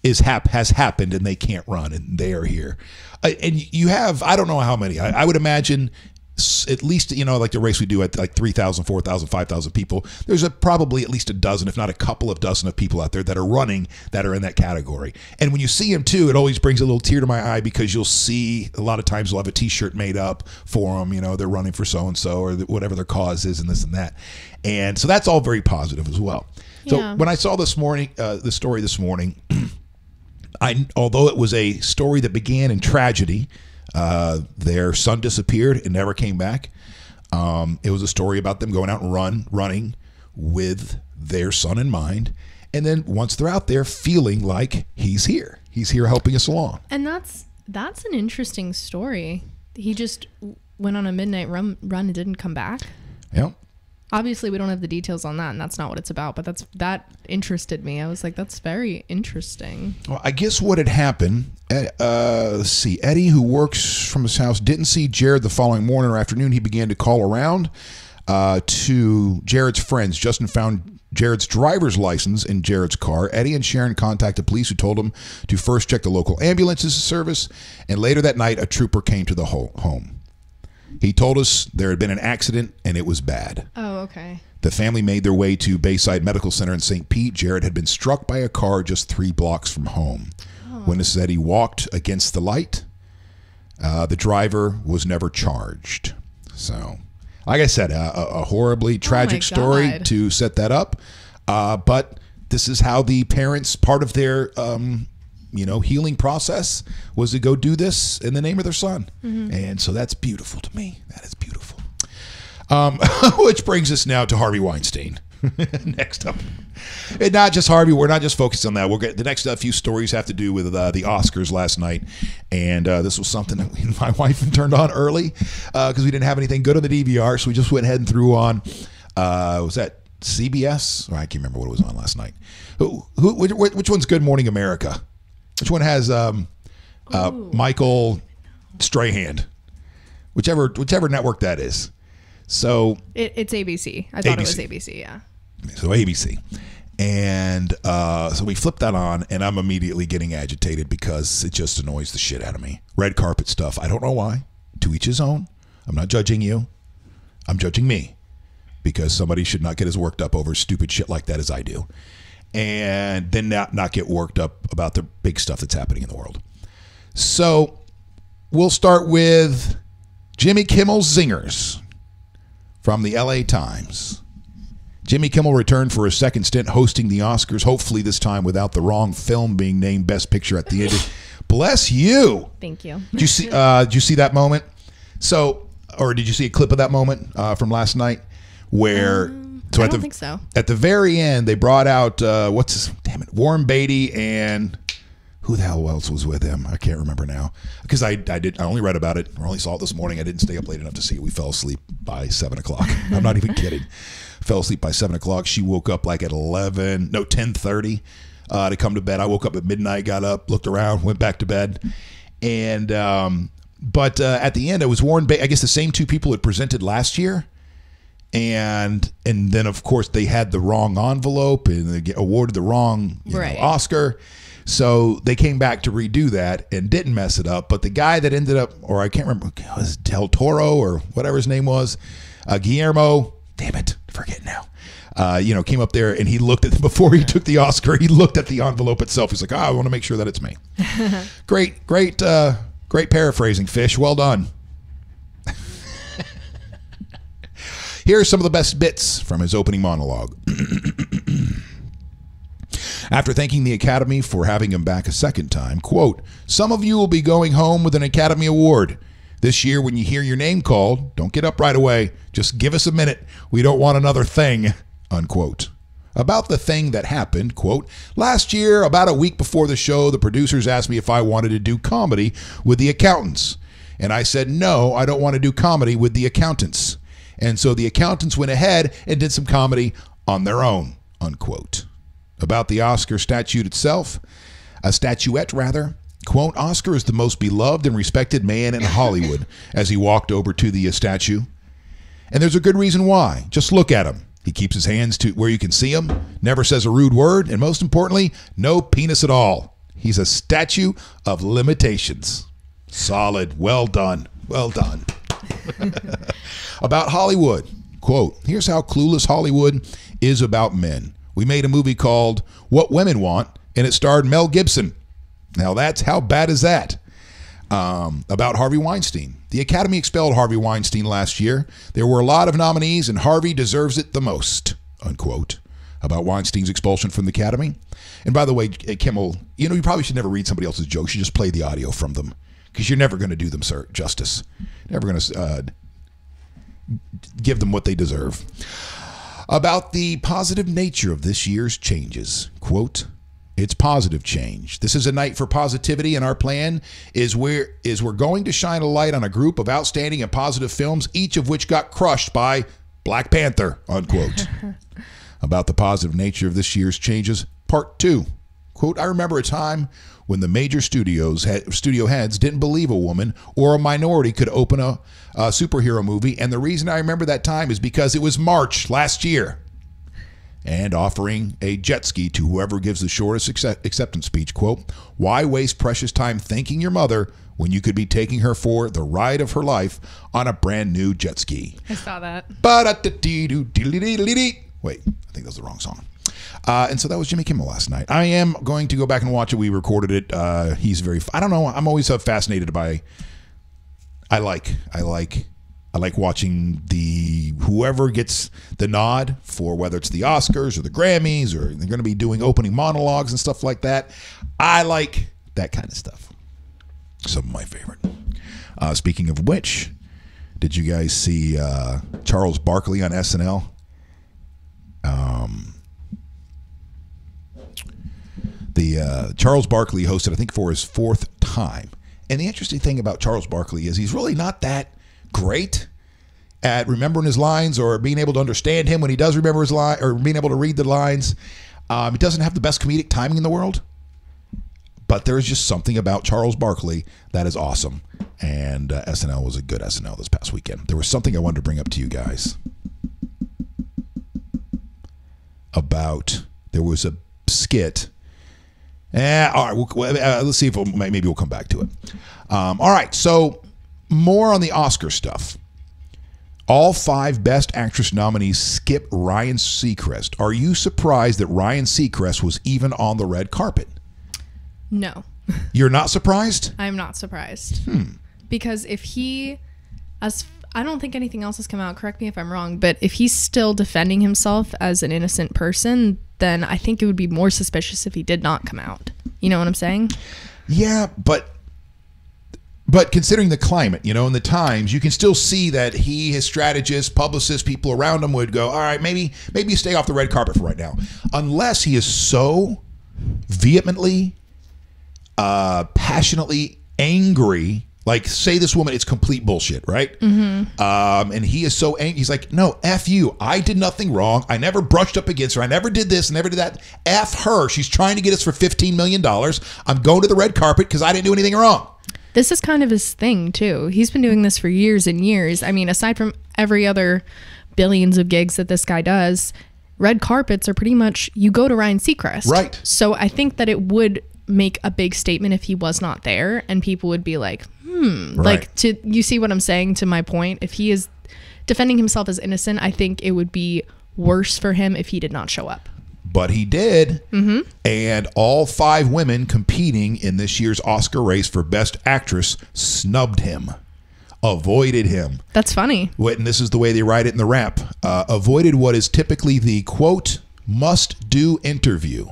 has happened and they can't run and they are here. And you have, I don't know how many, I would imagine at least, like the race we do at like 3,000, 4,000, 5,000 people, there's probably at least a dozen, if not a couple of dozen of people out there that are running that are in that category. And when you see them too, it always brings a little tear to my eye because you'll see a lot of times they'll have a t-shirt made up for them, they're running for so-and-so or whatever their cause is and this and that. And so that's all very positive as well. So when I saw the story this morning, although it was a story that began in tragedy, their son disappeared and never came back. It was a story about them going out and running with their son in mind. And then once they're out there, feeling like he's here helping us along. And that's an interesting story. He just went on a midnight run and didn't come back. Yeah. Obviously, we don't have the details on that, and that's not what it's about, but that interested me. I was like, that's very interesting. Well, I guess what had happened, let's see, Eddie, who works from his house, didn't see Jared the following morning or afternoon. He began to call around to Jared's friends. Justin found Jared's driver's license in Jared's car. Eddie and Sharon contacted police, who told him to first check the local ambulances service, and later that night, a trooper came to the home. He told us there had been an accident and it was bad. Oh, okay. The family made their way to Bayside Medical Center in St. Pete. Jared had been struck by a car just 3 blocks from home. Witness said he walked against the light. The driver was never charged. So, like I said, a horribly tragic story to set that up. But this is how the parents, part of their healing process was to go do this in the name of their son. And so that's beautiful to me. That is beautiful. Which brings us now to Harvey Weinstein. Next up. And not just Harvey. We're not just focused on that. We'll get the next few stories have to do with the Oscars last night. And this was something that my wife turned on early because we didn't have anything good on the DVR. So we just went ahead and threw on, was that CBS? Oh, I can't remember what it was on last night. Which one's Good Morning America? Which one has Michael Strahan? Whichever network that is. So it's ABC. I thought it was ABC. Yeah. So ABC, and so we flipped that on, and I'm immediately getting agitated because it just annoys the shit out of me. Red carpet stuff. I don't know why. To each his own. I'm not judging you. I'm judging me because somebody should not get as worked up over stupid shit like that as I do. And then not get worked up about the big stuff that's happening in the world. So we'll start with Jimmy Kimmel's Zingers from the LA Times. Jimmy Kimmel returned for a second stint hosting the Oscars, hopefully this time without the wrong film being named Best Picture at the end. Bless you. Thank you. Did you see that moment? So, or did you see a clip of that moment from last night where... So I don't think so. At the very end, they brought out Warren Beatty and who the hell else was with him? I can't remember now because I only read about it or only saw it this morning. I didn't stay up late enough to see it. We fell asleep by 7 o'clock. I'm not even kidding. Fell asleep by 7 o'clock. She woke up like at 10:30 to come to bed. I woke up at midnight, got up, looked around, went back to bed, and but at the end, it was Warren Beatty. I guess the same 2 people had presented last year. And then, of course, they had the wrong envelope and they awarded the wrong Oscar. So they came back to redo that and didn't mess it up. But the guy that ended up, or I can't remember, was it Del Toro or whatever his name was, Guillermo, damn it, forget now. Came up there and he looked at, before he took the Oscar, he looked at the envelope itself. He's like, I want to make sure that it's me. Great Great paraphrasing, Fish. Well done. Here are some of the best bits from his opening monologue. After thanking the Academy for having him back a second time, quote, "Some of you will be going home with an Academy Award. This year, when you hear your name called, don't get up right away. Just give us a minute. We don't want another thing," unquote. About the thing that happened, quote, "Last year, about a week before the show, the producers asked me if I wanted to do comedy with the accountants. And I said, no, I don't want to do comedy with the accountants. And so the accountants went ahead and did some comedy on their own," unquote. About the Oscar statuette, quote, "Oscar is the most beloved and respected man in Hollywood," as he walked over to the statue. "And there's a good reason why. Just look at him. He keeps his hands to where you can see him, never says a rude word, and most importantly, no penis at all. He's a statue of limitations." Solid. Well done. Well done. About Hollywood, quote, "Here's how clueless Hollywood is about men. We made a movie called What Women Want, and it starred Mel Gibson. Now that's how bad is that?" About Harvey Weinstein. "The Academy expelled Harvey Weinstein last year. There were a lot of nominees, and Harvey deserves it the most," unquote. About Weinstein's expulsion from the Academy. And by the way, Kimmel, you probably should never read somebody else's jokes. You just play the audio from them, because you're never going to do them justice. Never going to give them what they deserve. About the positive nature of this year's changes, quote, "It's positive change. This is a night for positivity, and our plan is we're going to shine a light on a group of outstanding and positive films, each of which got crushed by Black Panther," unquote. About the positive nature of this year's changes, part 2, quote, "I remember a time when the major studio heads didn't believe a woman or a minority could open a superhero movie, and the reason I remember that time is because it was March last year." And offering a jet ski to whoever gives the shortest acceptance speech, quote, "Why waste precious time thanking your mother when you could be taking her for the ride of her life on a brand new jet ski?" I saw that. Wait, I think that was the wrong song. And so that was Jimmy Kimmel last night. I am going to go back and watch it. We recorded it. He's very, I don't know. I'm always fascinated by, I like watching whoever gets the nod for whether it's the Oscars or the Grammys, or they're going to be doing opening monologues and stuff like that. I like that kind of stuff. Some of my favorite. Speaking of which, did you guys see Charles Barkley on SNL? Charles Barkley hosted, I think, for his 4th time. And the interesting thing about Charles Barkley is he's really not that great at remembering his lines or being able to understand him when he does remember his line, or being able to read the lines. He doesn't have the best comedic timing in the world, but there's just something about Charles Barkley that is awesome. And SNL was a good SNL this past weekend. There was something I wanted to bring up to you guys about, there was a skit. All right, let's see if maybe we'll come back to it. All right, so more on the Oscar stuff. All 5 Best Actress nominees skip Ryan Seacrest. Are you surprised that Ryan Seacrest was even on the red carpet? No. You're not surprised? I'm not surprised. Because if he, I don't think anything else has come out, correct me if I'm wrong, but if he's still defending himself as an innocent person, then I think it would be more suspicious if he did not come out. You know what I'm saying? Yeah, but considering the climate, and the times, you can still see that his strategists, publicists, people around him would go, all right, maybe stay off the red carpet for right now. Unless he is so vehemently, passionately angry. Like, say this woman, it's complete bullshit, right? Mm-hmm. And he is so angry. He's like, no, F you. I did nothing wrong. I never brushed up against her. I never did this, never did that. F her. She's trying to get us for $15 million. I'm going to the red carpet because I didn't do anything wrong. This is kind of his thing, too. He's been doing this for years and years. I mean, aside from every other billions of gigs that this guy does, red carpets are pretty much, you go to Ryan Seacrest. Right. So I think that it would make a big statement if he was not there, and people would be like, Right. Like, you see what I'm saying to my point? If he is defending himself as innocent, I think it would be worse for him if he did not show up. but he did. And all 5 women competing in this year's Oscar race for Best Actress snubbed him, avoided him. That's funny. And this is the way they write it in the rap. Avoided what is typically the, quote, must-do interview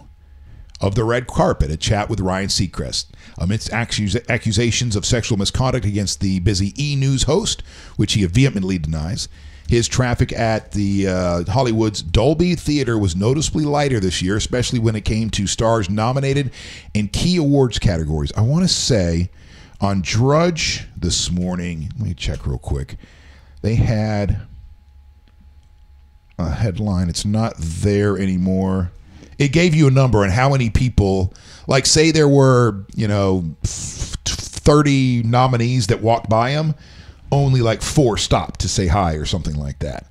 of the red carpet, a chat with Ryan Seacrest. Amidst accusations of sexual misconduct against the busy E! News host, which he vehemently denies, his traffic at the Hollywood's Dolby Theater was noticeably lighter this year, especially when it came to stars nominated in key awards categories. I want to say on Drudge this morning, let me check real quick, they had a headline. It's not there anymore. It gave you a number and how many people, like say there were, 30 nominees that walked by him, only like 4 stopped to say hi or something like that.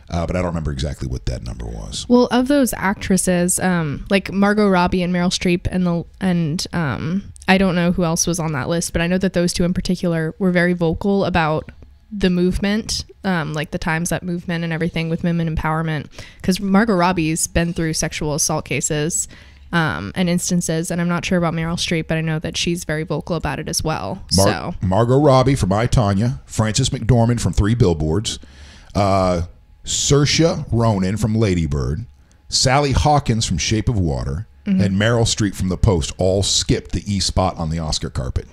But I don't remember exactly what that number was. Well, of those actresses, like Margot Robbie and Meryl Streep and I don't know who else was on that list, but I know that those 2 in particular were very vocal about the movement, like the Time's Up movement and everything with women empowerment, because Margot Robbie's been through sexual assault cases and instances, and I'm not sure about Meryl Streep, but I know that she's very vocal about it as well. Margot Robbie from I, Tonya, Frances McDormand from 3 Billboards, Saoirse Ronan from Lady Bird, Sally Hawkins from Shape of Water, and Meryl Streep from The Post all skipped the E spot on the Oscar carpet.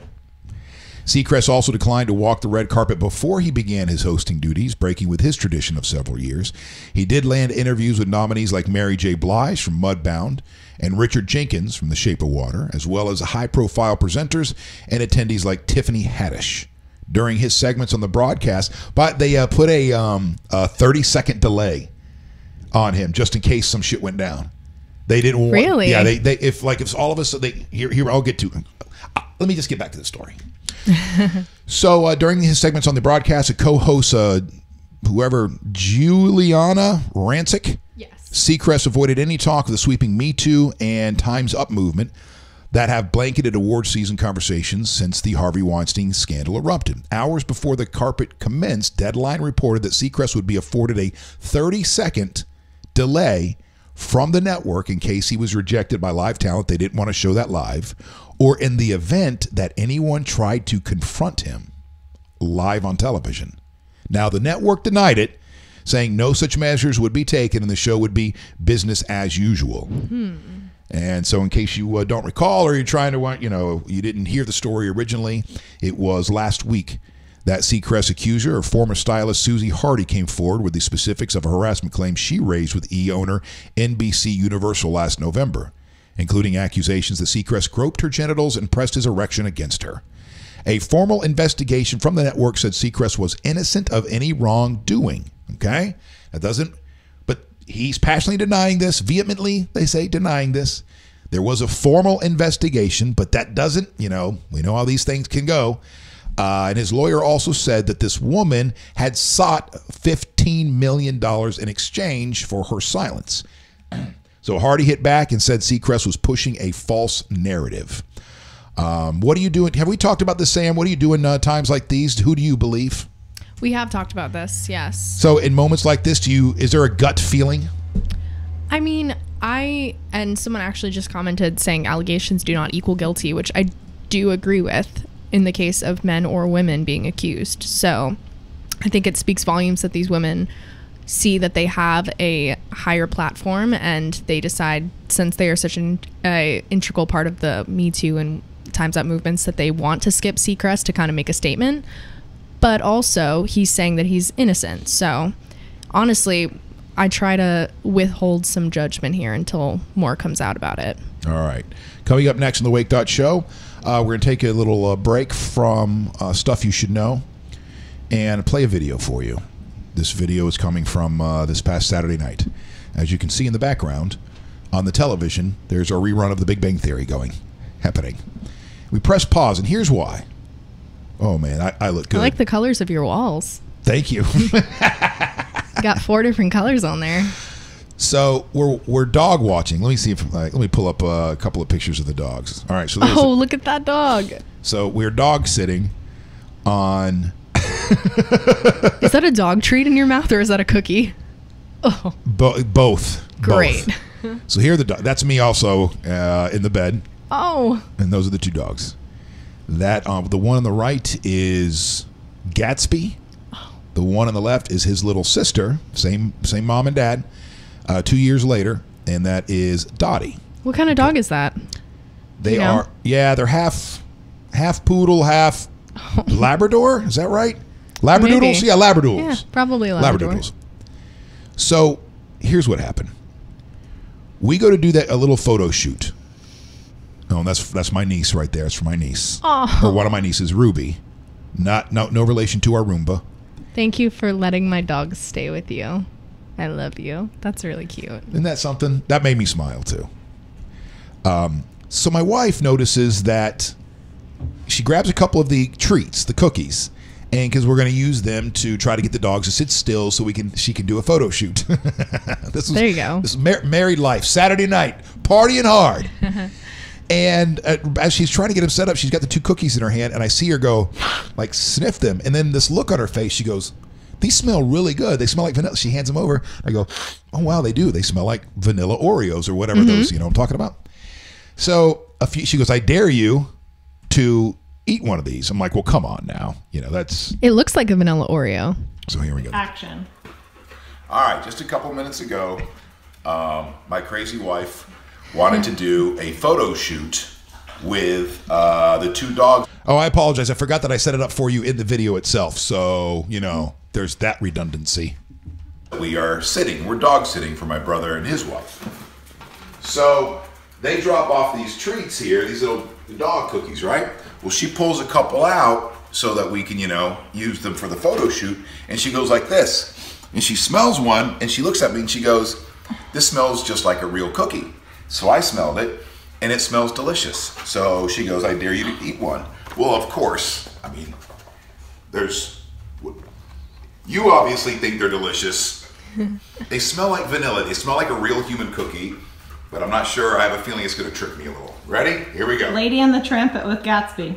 Seacrest also declined to walk the red carpet before he began his hosting duties, breaking with his tradition of several years. He did land interviews with nominees like Mary J. Blige from Mudbound and Richard Jenkins from The Shape of Water, as well as high-profile presenters and attendees like Tiffany Haddish. During his segments on the broadcast, but they put a 30-second delay on him just in case some shit went down. They didn't want, really. Yeah, they if all of us here I'll get to. Let me just get back to the story. So during his segments on the broadcast, a co-host, Juliana Rancic, yes, Seacrest avoided any talk of the sweeping Me Too and Time's Up movement that have blanketed award season conversations since the Harvey Weinstein scandal erupted. Hours before the carpet commenced, Deadline reported that Seacrest would be afforded a 30-second delay from the network in case he was rejected by live talent. They didn't want to show that live, or in the event that anyone tried to confront him live on television. Now, the network denied it, saying no such measures would be taken and the show would be business as usual. And so in case you don't recall, or you're trying to, you didn't hear the story originally, it was last week that Seacrest accuser, or former stylist Susie Hardy, came forward with the specifics of a harassment claim she raised with E! Owner NBC Universal last November, including accusations that Seacrest groped her genitals and pressed his erection against her. A formal investigation from the network said Seacrest was innocent of any wrongdoing. Okay? That doesn't, but he's passionately denying this, vehemently, they say, denying this. There was a formal investigation, but that doesn't, we know how these things can go. And his lawyer also said that this woman had sought $15 million in exchange for her silence. So Hardy hit back and said Seacrest was pushing a false narrative. What are you doing? Have we talked about this, Sam? What do you do in times like these? Who do you believe? We have talked about this, yes. So in moments like this, is there a gut feeling? I mean, and someone actually just commented saying allegations do not equal guilty, which I do agree with in the case of men or women being accused. So I think it speaks volumes that these women see that they have a higher platform and they decide, since they are such an integral part of the Me Too and Time's Up movements, that they want to skip Seacrest to kind of make a statement. But also he's saying that he's innocent. So honestly, I try to withhold some judgment here until more comes out about it. All right. Coming up next on the Wake.Show, we're going to take a little break from Stuff You Should Know and play a video for you. This video is coming from this past Saturday night. As you can see in the background on the television, there's a rerun of The Big Bang Theory happening. We press pause, and here's why. Oh, man, I look good. I like the colors of your walls. Thank you. Got 4 different colors on there. So we're dog watching. Let me see if let me pull up a couple of pictures of the dogs. All right. So look at that dog. So we're dog sitting on. Is that a dog treat in your mouth or is that a cookie? Oh, both. Great. So here are the dogs. That's me also in the bed. Oh. And those are the two dogs. That the one on the right is Gatsby. The one on the left is his little sister, same mom and dad, 2 years later, and that is Dottie. What kind of dog is that? They are, they're half poodle, half Labrador. Is that right? Labradoodles? Maybe. Yeah, Labradoodles. Yeah, probably Labrador. Labradoodles. So here's what happened. We go to do a little photo shoot. Oh, and that's my niece right there. It's for my niece. Oh. Or one of my nieces, Ruby. No relation to our Roomba. Thank you for letting my dogs stay with you. I love you. That's really cute. Isn't that something? That made me smile too. So my wife notices that she grabs a couple of the treats, the cookies, and because we're going to use them to try to get the dogs to sit still so she can do a photo shoot. There you go. This is married life. Saturday night, partying hard. And as she's trying to get them set up, she's got the two cookies in her hand, and I see her go, like, sniff them. And then this look on her face, she goes, these smell really good. They smell like vanilla. She hands them over. I go, oh, wow, they do. They smell like vanilla Oreos or whatever those, I'm talking about. So she goes, I dare you to eat one of these. I'm like, well, come on now. That's... It looks like a vanilla Oreo. So here we go. Action. All right, just a couple minutes ago, my crazy wife wanted to do a photo shoot with the two dogs. Oh, I apologize. I forgot that I set it up for you in the video itself. So, there's that redundancy. We're dog sitting for my brother and his wife. So they drop off these treats here, these little dog cookies, right? Well, she pulls a couple out so that we can, use them for the photo shoot. And she goes like this. And she smells one and she looks at me and she goes, this smells just like a real cookie. So I smelled it, and it smells delicious. So she goes, I dare you to eat one. Well, of course, you obviously think they're delicious. They smell like vanilla. They smell like a real human cookie, but I'm not sure. I have a feeling it's going to trick me a little. Ready? Here we go. Lady and the Trumpet with Gatsby.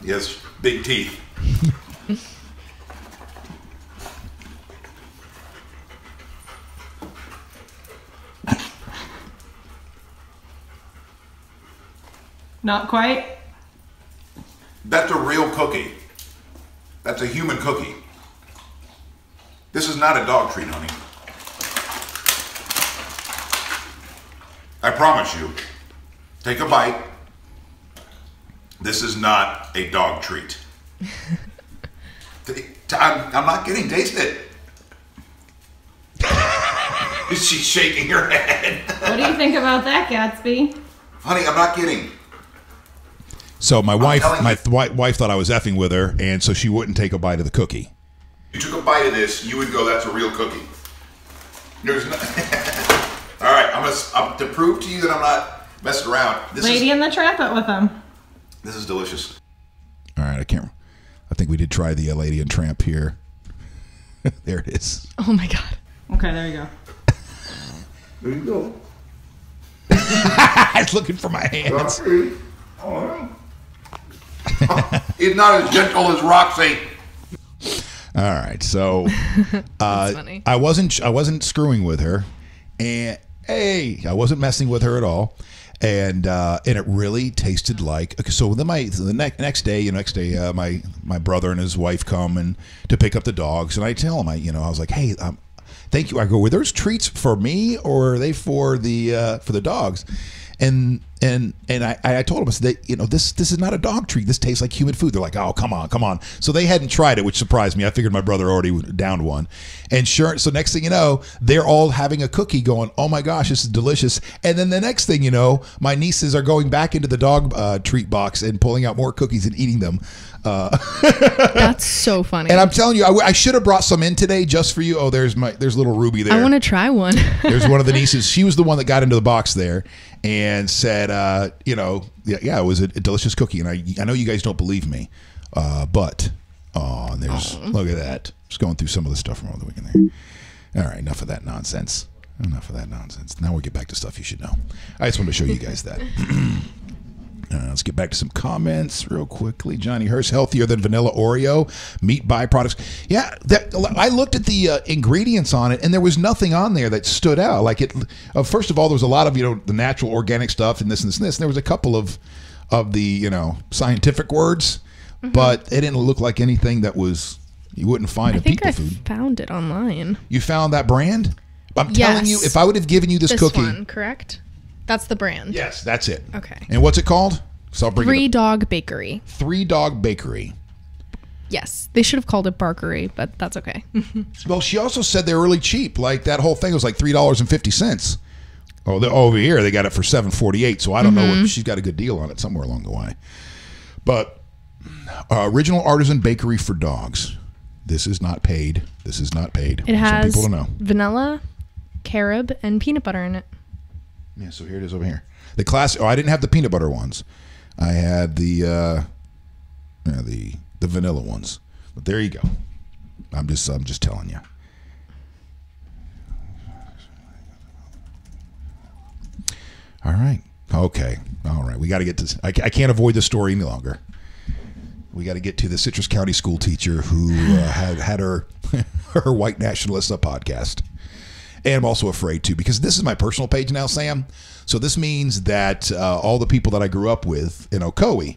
He has big teeth. Not quite. That's a real cookie. That's a human cookie. This is not a dog treat, honey. I promise you. Take a bite. This is not a dog treat. I'm not kidding. Taste it. She's shaking her head. What do you think about that, Gatsby? Honey, I'm not kidding. So my wife thought I was effing with her, and so she wouldn't take a bite of the cookie. If you took a bite of this, you would go, that's a real cookie. There's no... All right, I'm to prove to you that I'm not messing around. Lady and the Trumpet with them. This is delicious. All right, I think we did try the Lady and Tramp here. There it is. Oh my God. Okay, there you go. There you go. I was looking for my hands. He's not as gentle as Roxy. All right, so That's funny. I wasn't screwing with her, and I wasn't messing with her at all, and it really tasted like. Okay, so then the next day, my brother and his wife come and to pick up the dogs, and I tell them, I was like, hey, thank you. I go, were those treats for me or are they for the dogs? And I told them, I said, this is not a dog treat. This tastes like human food. They're like, oh, come on. So they hadn't tried it, which surprised me. I figured my brother already downed one. And sure, so next thing you know, they're all having a cookie going, oh my gosh, this is delicious. And then the next thing you know, my nieces are going back into the dog treat box and pulling out more cookies and eating them. That's so funny. And I'm telling you, I should have brought some in today just for you. Oh, there's little Ruby there. I want to try one. There's one of the nieces. She was the one that got into the box there and said, it was a delicious cookie. And I know you guys don't believe me, but look at that. Just going through some of the stuff from over the weekend there. All right, enough of that nonsense. Now we'll get back to stuff you should know. I just wanted to show you guys that. Let's get back to some comments real quickly. Johnny Hurst, healthier than vanilla Oreo, meat byproducts. Yeah, I looked at the ingredients on it, and there was nothing on there that stood out. Like first of all, there was a lot of the natural organic stuff and this and this and this. And there was a couple of the scientific words, but it didn't look like anything that was you wouldn't find in people food. I think I found it online. You found that brand? I'm telling you, if I would have given you this cookie, one, correct? That's the brand. Yes, that's it. Okay. And what's it called? So I'll bring Three Dog Bakery. 3 Dog Bakery. Yes, they should have called it Barkery, but that's okay. Well, she also said they were really cheap. Like that whole thing was like $3.50. Oh, over here they got it for $7.48. So I don't know what she's got a good deal on it somewhere along the way. But original artisan bakery for dogs. This is not paid. This is not paid. It has some people don't know. Vanilla, carob, and peanut butter in it. Yeah, so here it is over here. The classic. Oh, I didn't have the peanut butter ones. I had the vanilla ones. But there you go. I'm just telling you. All right. Okay. All right. We got to get to. I can't avoid this story any longer. We got to get to the Citrus County school teacher who had her white nationalist podcast. And I'm also afraid, too, because this is my personal page now, Sam. So this means that all the people that I grew up with in Ocoee,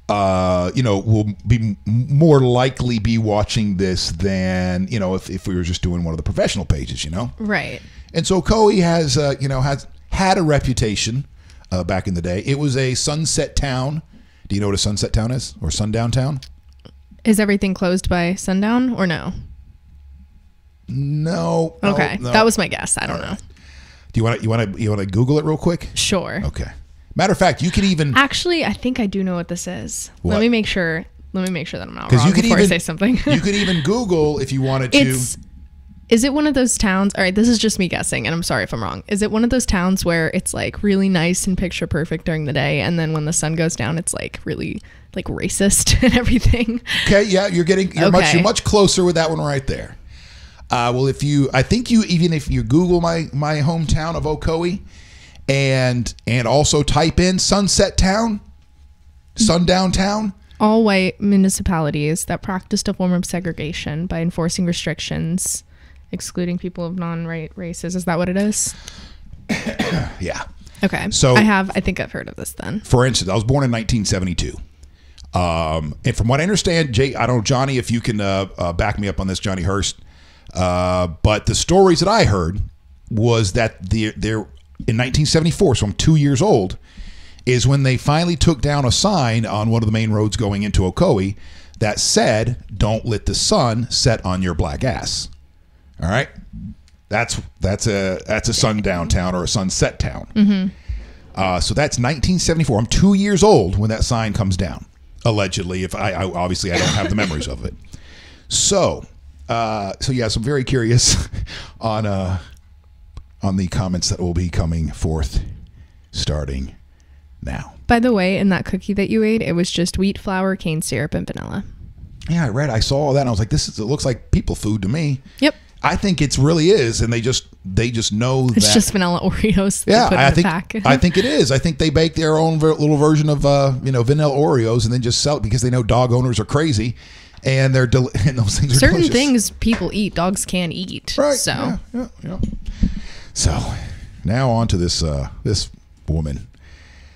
will be more likely be watching this than, if we were just doing one of the professional pages, Right. And so Ocoee has had a reputation back in the day. It was a sunset town. Do you know what a sunset town is? Or sundown town? Is everything closed by sundown or no? No. Okay, no. that was my guess. I don't know. Do you want to Google it real quick? Sure. Okay. Matter of fact, you can even actually. I think I do know what this is. What? Let me make sure that I'm not wrong before I say something. You could even Google if you wanted to. Is it one of those towns? All right, this is just me guessing, and I'm sorry if I'm wrong. Is it one of those towns where it's like really nice and picture perfect during the day, and then when the sun goes down, it's like really like racist and everything? Okay, yeah, you're much closer with that one right there. Well, if you Google my hometown of Ocoee, and also type in Sunset Town, Sundown Town. All white municipalities that practiced a form of segregation by enforcing restrictions, excluding people of non-white races. Is that what it is? Yeah. Okay. So I think I've heard of this then. For instance, I was born in 1972. And from what I understand, I don't know, Johnny, if you can back me up on this, Johnny Hurst. But the stories that I heard was that they're in 1974, so I'm 2 years old, is when they finally took down a sign on one of the main roads going into Ocoee that said, "Don't let the sun set on your black ass." All right, that's a sundown town or a sunset town. So that's 1974. I'm 2 years old when that sign comes down. Allegedly, if I obviously I don't have the memories of it. So yes, I'm very curious on the comments that will be coming forth starting now. By the way, in that cookie that you ate, it was just wheat flour, cane syrup, and vanilla. Yeah, I saw all that and I was like, it looks like people food to me. Yep. I think it really is, and they just know it's just vanilla Oreos. Yeah, I think it is. I think they bake their own little version of vanilla Oreos and then just sell it because they know dog owners are crazy, and and those things are certain delicious. things people eat, dogs can eat. Right. So yeah. So now on to this woman,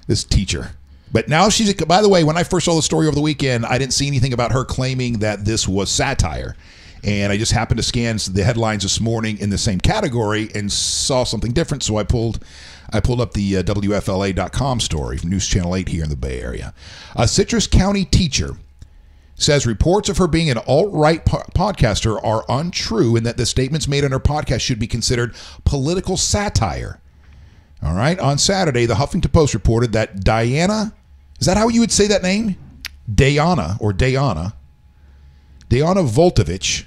this teacher. But now she's. By the way, when I first saw the story over the weekend, I didn't see anything about her claiming that this was satire. And I just happened to scan the headlines this morning in the same category and saw something different. So I pulled up the WFLA.com story from News Channel 8 here in the Bay Area. A Citrus County teacher says reports of her being an alt-right podcaster are untrue and that the statements made on her podcast should be considered political satire. All right. On Saturday, the Huffington Post reported that Diana, is that how you would say that name? Diana Volitich.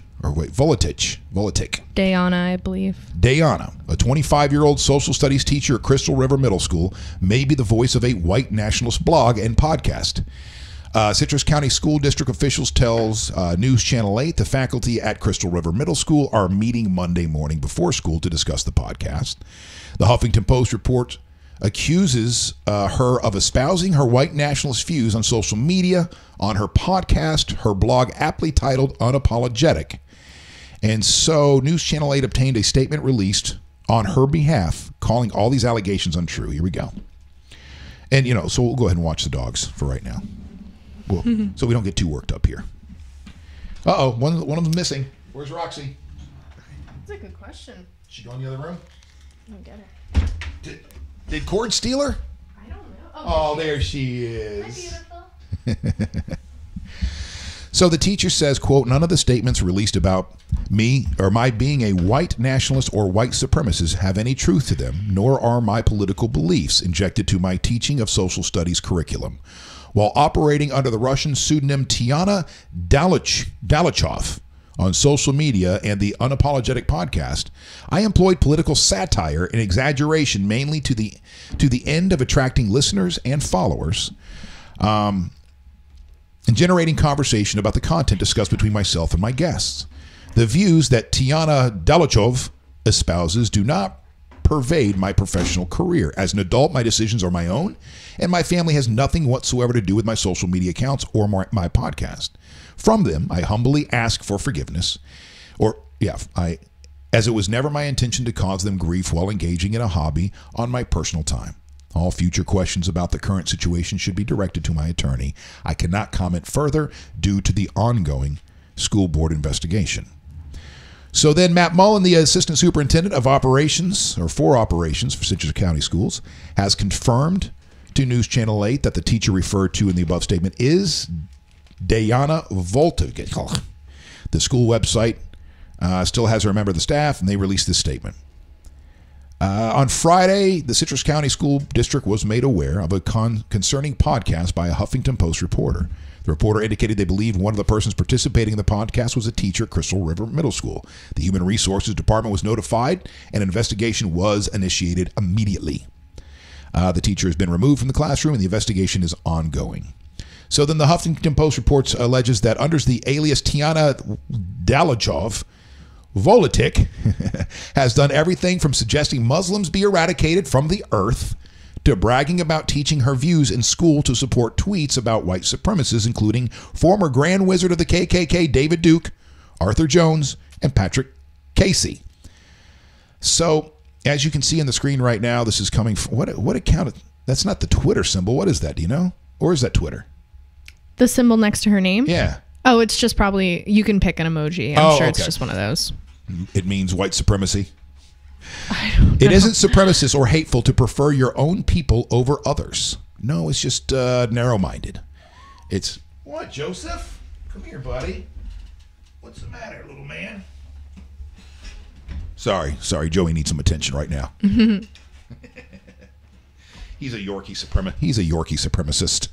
Diana, I believe. Diana, a 25-year-old social studies teacher at Crystal River Middle School, may be the voice of a white nationalist blog and podcast. Citrus County School District officials tells News Channel 8 the faculty at Crystal River Middle School are meeting Monday morning before school to discuss the podcast. The Huffington Post reports accuses her of espousing her white nationalist views on social media, on her podcast, her blog aptly titled Unapologetic. And so News Channel 8 obtained a statement released on her behalf, calling all these allegations untrue. Here we go. And, so we'll go ahead and watch the dogs for right now. So we don't get too worked up here. Uh-oh, one of them's missing. Where's Roxy? That's a good question. She go in the other room? I don't get it. Did Cord steal her? I don't know. Oh, there she is. Hi, beautiful. So the teacher says, quote, none of the statements released about me or my being a white nationalist or white supremacist have any truth to them, nor are my political beliefs injected to my teaching of social studies curriculum. While operating under the Russian pseudonym Tiana Dalichov on social media and the Unapologetic podcast, I employed political satire and exaggeration mainly to the end of attracting listeners and followers, and generating conversation about the content discussed between myself and my guests. The views that Tiana Dalichov espouses do not pervade my professional career. As an adult, my decisions are my own, and my family has nothing whatsoever to do with my social media accounts or my podcast. From them, I humbly ask for forgiveness, as it was never my intention to cause them grief while engaging in a hobby on my personal time. All future questions about the current situation should be directed to my attorney. I cannot comment further due to the ongoing school board investigation. So then Matt Mullen, the Assistant Superintendent of Operations, or for Operations for Citrus County Schools, has confirmed to News Channel 8 that the teacher referred to in the above statement is Diana Volta. The school website still has her member of the staff, and they released this statement. On Friday, the Citrus County School District was made aware of a concerning podcast by a Huffington Post reporter. The reporter indicated they believed one of the persons participating in the podcast was a teacher at Crystal River Middle School. The Human Resources Department was notified, and an investigation was initiated immediately. The teacher has been removed from the classroom, and the investigation is ongoing. So then the Huffington Post reports alleges that under the alias Tiana Dalichov, Volitic has done everything from suggesting Muslims be eradicated from the earth to bragging about teaching her views in school to support tweets about white supremacists, including former Grand Wizard of the KKK David Duke, Arthur Jones, and Patrick Casey. So, as you can see on the screen right now, this is coming from what account? That's not the Twitter symbol. What is that? Do you know? Or is that Twitter? The symbol next to her name? Yeah. Oh, it's just probably, you can pick an emoji. I'm sure it's okay. just one of those. It means white supremacy. It isn't supremacist or hateful to prefer your own people over others. No, it's just narrow-minded. It's, what, Joseph? Come here, buddy. What's the matter, little man? Sorry, Joey needs some attention right now. He's a Yorkie supremacist.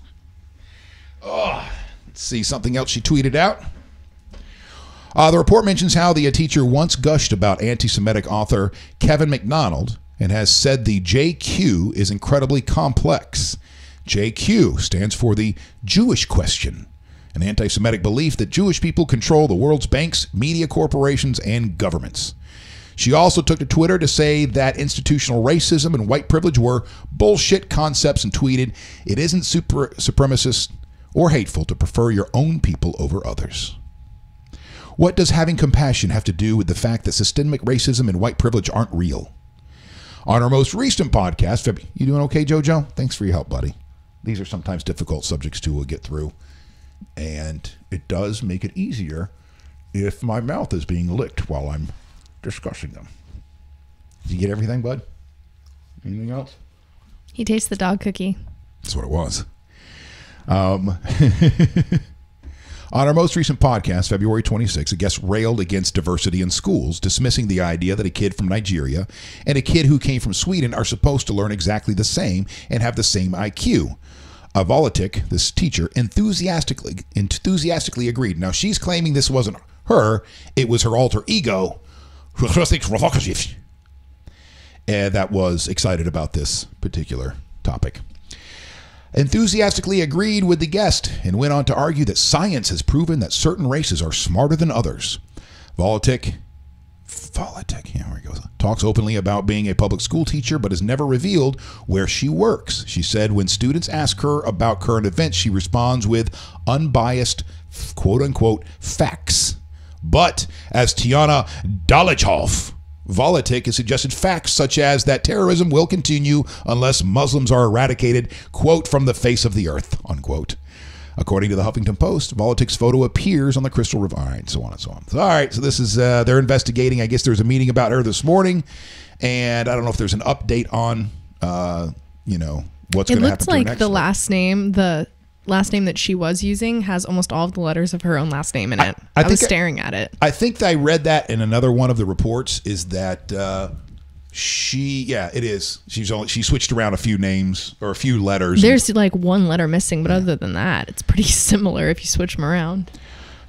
Oh, let's see something else she tweeted out. The report mentions how the teacher once gushed about anti-Semitic author Kevin MacDonald and has said the JQ is incredibly complex. JQ stands for the Jewish question, an anti-Semitic belief that Jewish people control the world's banks, media corporations, and governments. She also took to Twitter to say that institutional racism and white privilege were bullshit concepts and tweeted, "It isn't supremacist or hateful to prefer your own people over others." What does having compassion have to do with the fact that systemic racism and white privilege aren't real? On our most recent podcast, you doing okay, JoJo? Thanks for your help, buddy. These are sometimes difficult subjects to get through, and it does make it easier if my mouth is being licked while I'm discussing them. Did you get everything, bud? Anything else? He tastes the dog cookie. That's what it was. On our most recent podcast, February 26, a guest railed against diversity in schools, dismissing the idea that a kid from Nigeria and a kid who came from Sweden are supposed to learn exactly the same and have the same IQ. Volitic, this teacher, enthusiastically agreed. Now, she's claiming this wasn't her, it was her alter ego, that was excited about this particular topic. Enthusiastically agreed with the guest and went on to argue that science has proven that certain races are smarter than others. Volitic, here we go, talks openly about being a public school teacher, but has never revealed where she works. She said when students ask her about current events, she responds with unbiased, quote-unquote, facts. But as Tiana Dolichov-Volatik has suggested, facts such as that terrorism will continue unless Muslims are eradicated, quote, from the face of the earth, unquote. According to the Huffington Post, Volatik's photo appears on the Crystal River, all right, so on and so on. All right, so this is, they're investigating. I guess there was a meeting about her this morning, and I don't know if there's an update on, what's going to happen to her next. It looks like the last name that she was using has almost all of the letters of her own last name in it. I was staring at it. I think I read that in another one of the reports is that it is. She switched around a few names or a few letters. There's like one letter missing, but other than that, it's pretty similar if you switch them around.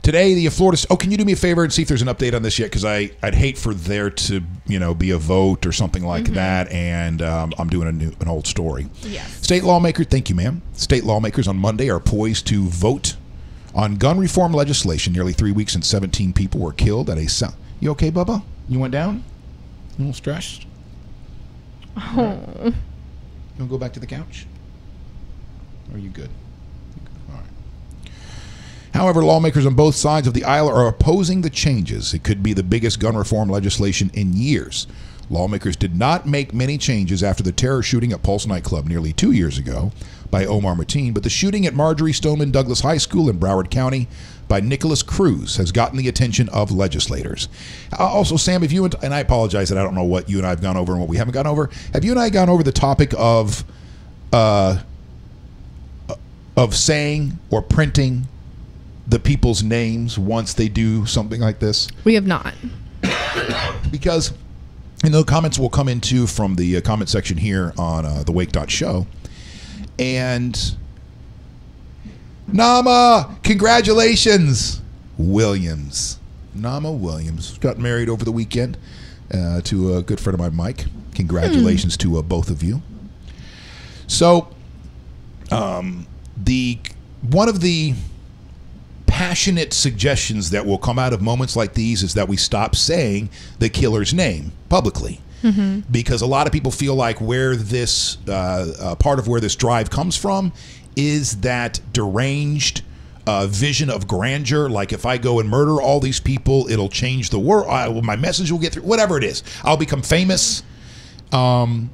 Today, the Florida. Oh, can you do me a favor and see if there's an update on this yet? Because I'd hate for there to be a vote or something like that. And I'm doing an old story. Yes. State lawmakers. Thank you, ma'am. State lawmakers on Monday are poised to vote on gun reform legislation. Nearly 3 weeks and 17 people were killed at a. You okay, Bubba? You went down? A little stressed? Oh. Right. You want to go back to the couch? Or are you good? All right. However, lawmakers on both sides of the aisle are opposing the changes. It could be the biggest gun reform legislation in years. Lawmakers did not make many changes after the terror shooting at Pulse nightclub nearly 2 years ago by Omar Mateen, but the shooting at Marjorie Stoneman Douglas High School in Broward County by Nicholas Cruz has gotten the attention of legislators. Also, Sam, if you and I apologize that I don't know what you and I have gone over and what we haven't gone over. Have you and I gone over the topic of saying or printing the people's names once they do something like this? We have not. Because the comments will come into from the comment section here on the Wake.Show. And Nama, congratulations, Williams. Nama Williams got married over the weekend to a good friend of mine, Mike. Congratulations to both of you. So, one of the passionate suggestions that will come out of moments like these is that we stop saying the killer's name publicly. Because a lot of people feel like where this part of where this drive comes from is that deranged vision of grandeur. Like if I go and murder all these people, it'll change the world. My message will get through. Whatever it is, I'll become famous. And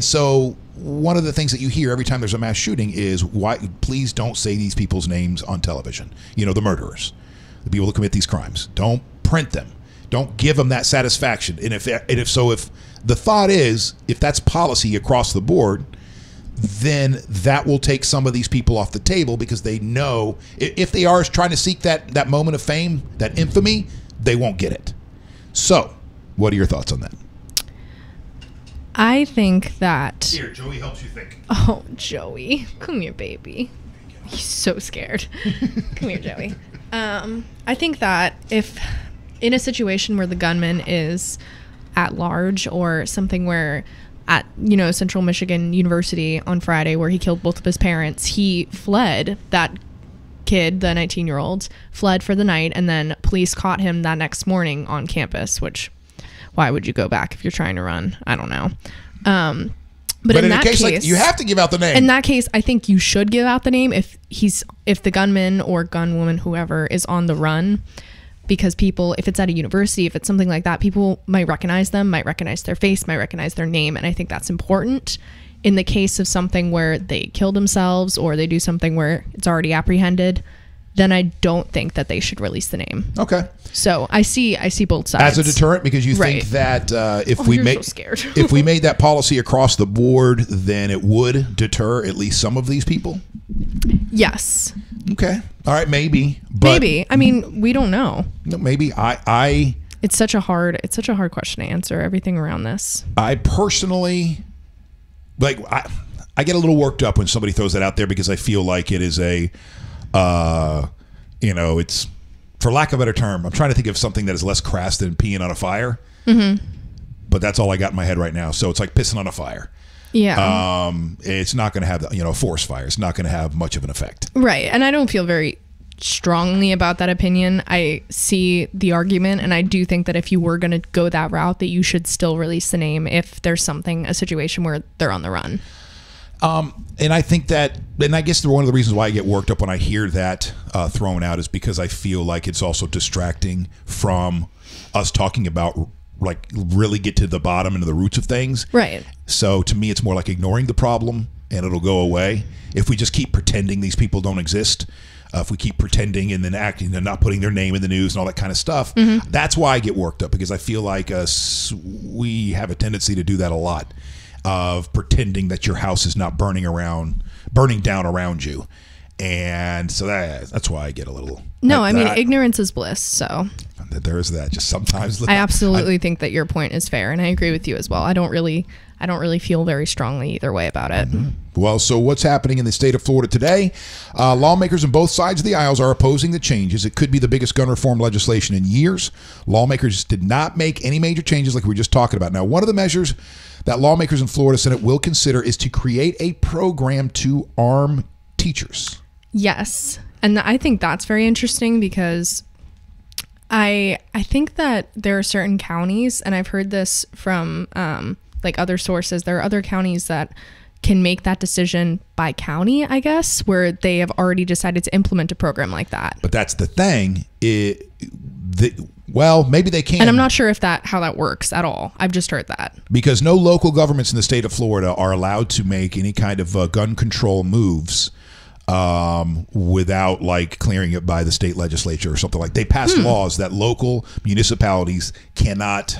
so one of the things that you hear every time there's a mass shooting is, "Why? Please don't say these people's names on television. The murderers, the people who commit these crimes. Don't print them. Don't give them that satisfaction." And if the thought is, if that's policy across the board, then that will take some of these people off the table because they know if they are trying to seek that moment of fame, that infamy, they won't get it. So, what are your thoughts on that? I think that... Here, Joey helps you think. Oh, Joey. Come here, baby. He's so scared. Come here, Joey. I think that if in a situation where the gunman is at large or something where at, Central Michigan University on Friday where he killed both of his parents, he fled. That kid, the 19-year-old, fled for the night, and then police caught him that next morning on campus, which... Why would you go back if you're trying to run? I don't know. But in that case, like, you have to give out the name. In that case, I think you should give out the name if the gunman or gunwoman, whoever, is on the run, because people, if it's at a university, if it's something like that, people might recognize them, might recognize their face, might recognize their name, and I think that's important. In the case of something where they kill themselves or they do something where it's already apprehended, then I don't think that they should release the name. Okay. So I see both sides. As a deterrent, because you think that if we made that policy across the board, then it would deter at least some of these people? Yes. Okay. All right, maybe. Maybe. I mean, we don't know. No, maybe. It's such a hard question to answer, everything around this. I personally, I get a little worked up when somebody throws that out there because I feel like it is it's, for lack of a better term, I'm trying to think of something that is less crass than peeing on a fire. Mm-hmm. But that's all I got in my head right now. So it's like pissing on a fire. Yeah. It's not going to have, a forest fire. It's not going to have much of an effect. Right. And I don't feel very strongly about that opinion. I see the argument, and I do think that if you were going to go that route, that you should still release the name if there's a situation where they're on the run. And I think that, and I guess one of the reasons why I get worked up when I hear that thrown out is because I feel like it's also distracting from us talking about, like, really get to the bottom and the roots of things. Right. So to me, it's more like ignoring the problem and it'll go away. If we just keep pretending these people don't exist, if we keep pretending and then acting and not putting their name in the news and all that kind of stuff, that's why I get worked up, because I feel like we have a tendency to do that a lot, of pretending that your house is not burning down around you. And so that's why I get a little... No, I mean, ignorance is bliss, so... There is that. Just sometimes... I absolutely think that your point is fair, and I agree with you as well. I don't really feel very strongly either way about it. Well, so what's happening in the state of Florida today? Lawmakers on both sides of the aisles are opposing the changes. It could be the biggest gun reform legislation in years. Lawmakers did not make any major changes like we were just talking about. Now, one of the measures that lawmakers in Florida Senate will consider is to create a program to arm teachers. Yes. And I think that's very interesting, because I think that there are certain counties, and I've heard this from like other sources, there are other counties that can make that decision by county, I guess, where they have already decided to implement a program like that. But that's the thing. Well, maybe they can. And I'm not sure how that works at all. I've just heard that. Because no local governments in the state of Florida are allowed to make any kind of gun control moves without, like, clearing it by the state legislature or something. Like, they passed laws that local municipalities cannot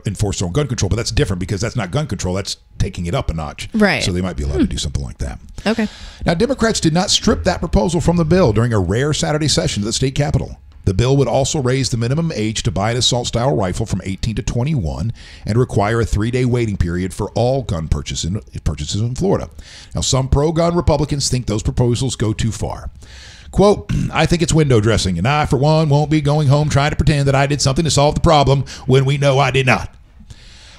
enforce their own gun control, but that's different, because that's not gun control, that's taking it up a notch. Right. So they might be allowed to do something like that. Okay. Now, Democrats did not strip that proposal from the bill during a rare Saturday session at the state capitol. The bill would also raise the minimum age to buy an assault-style rifle from 18 to 21 and require a 3-day waiting period for all gun purchases in Florida. Now, some pro-gun Republicans think those proposals go too far. Quote, I think it's window dressing, and I, for one, won't be going home trying to pretend that I did something to solve the problem when we know I did not.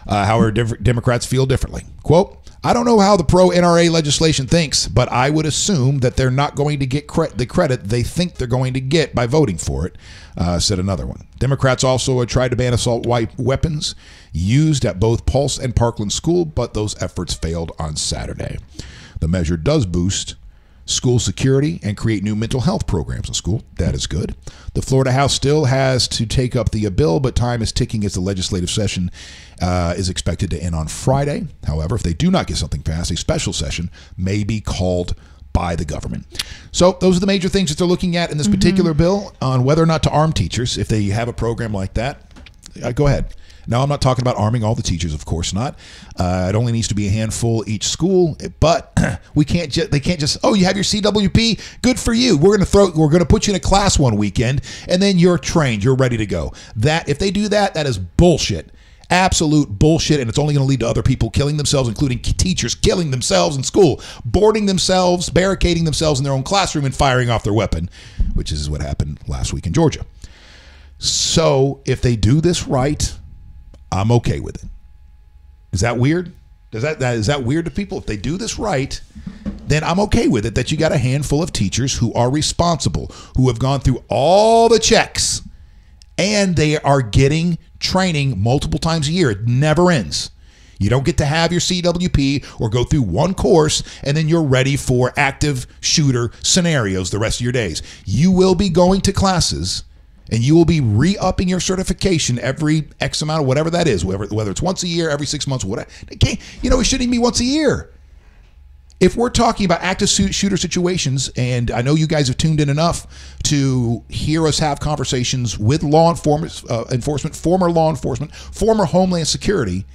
However, Democrats feel differently. Quote, I don't know how the pro-NRA legislation thinks, but I would assume that they're not going to get the credit they think they're going to get by voting for it, said another one. Democrats also tried to ban assault weapons used at both Pulse and Parkland School, but those efforts failed on Saturday. The measure does boost school security and create new mental health programs in school. That is good. The Florida House still has to take up the bill, but time is ticking as the legislative session is expected to end on Friday. However, if they do not get something passed, a special session may be called by the government. So those are the major things that they're looking at in this particular bill on whether or not to arm teachers. If they have a program like that, go ahead. Now, I'm not talking about arming all the teachers, of course not. It only needs to be a handful each school, but they can't just, oh, you have your CWP, good for you. We're going to put you in a class one weekend, and then you're trained, you're ready to go. That, if they do that, that is bullshit. Absolute bullshit, and it's only going to lead to other people killing themselves, including teachers killing themselves in school, boarding themselves, barricading themselves in their own classroom, and firing off their weapon, which is what happened last week in Georgia. So if they do this right, I'm okay with it. Is that weird? Is that weird to people? If they do this right, then I'm okay with it, that you got a handful of teachers who are responsible, who have gone through all the checks, and they are getting training multiple times a year. It never ends. You don't get to have your CWP or go through one course and then you're ready for active shooter scenarios the rest of your days. You will be going to classes, and you will be re-upping your certification every X amount of whatever that is, whether it's once a year, every 6 months, whatever. It shouldn't even be once a year. If we're talking about active shooter situations, and I know you guys have tuned in enough to hear us have conversations with law enforcement, former law enforcement, former Homeland Security,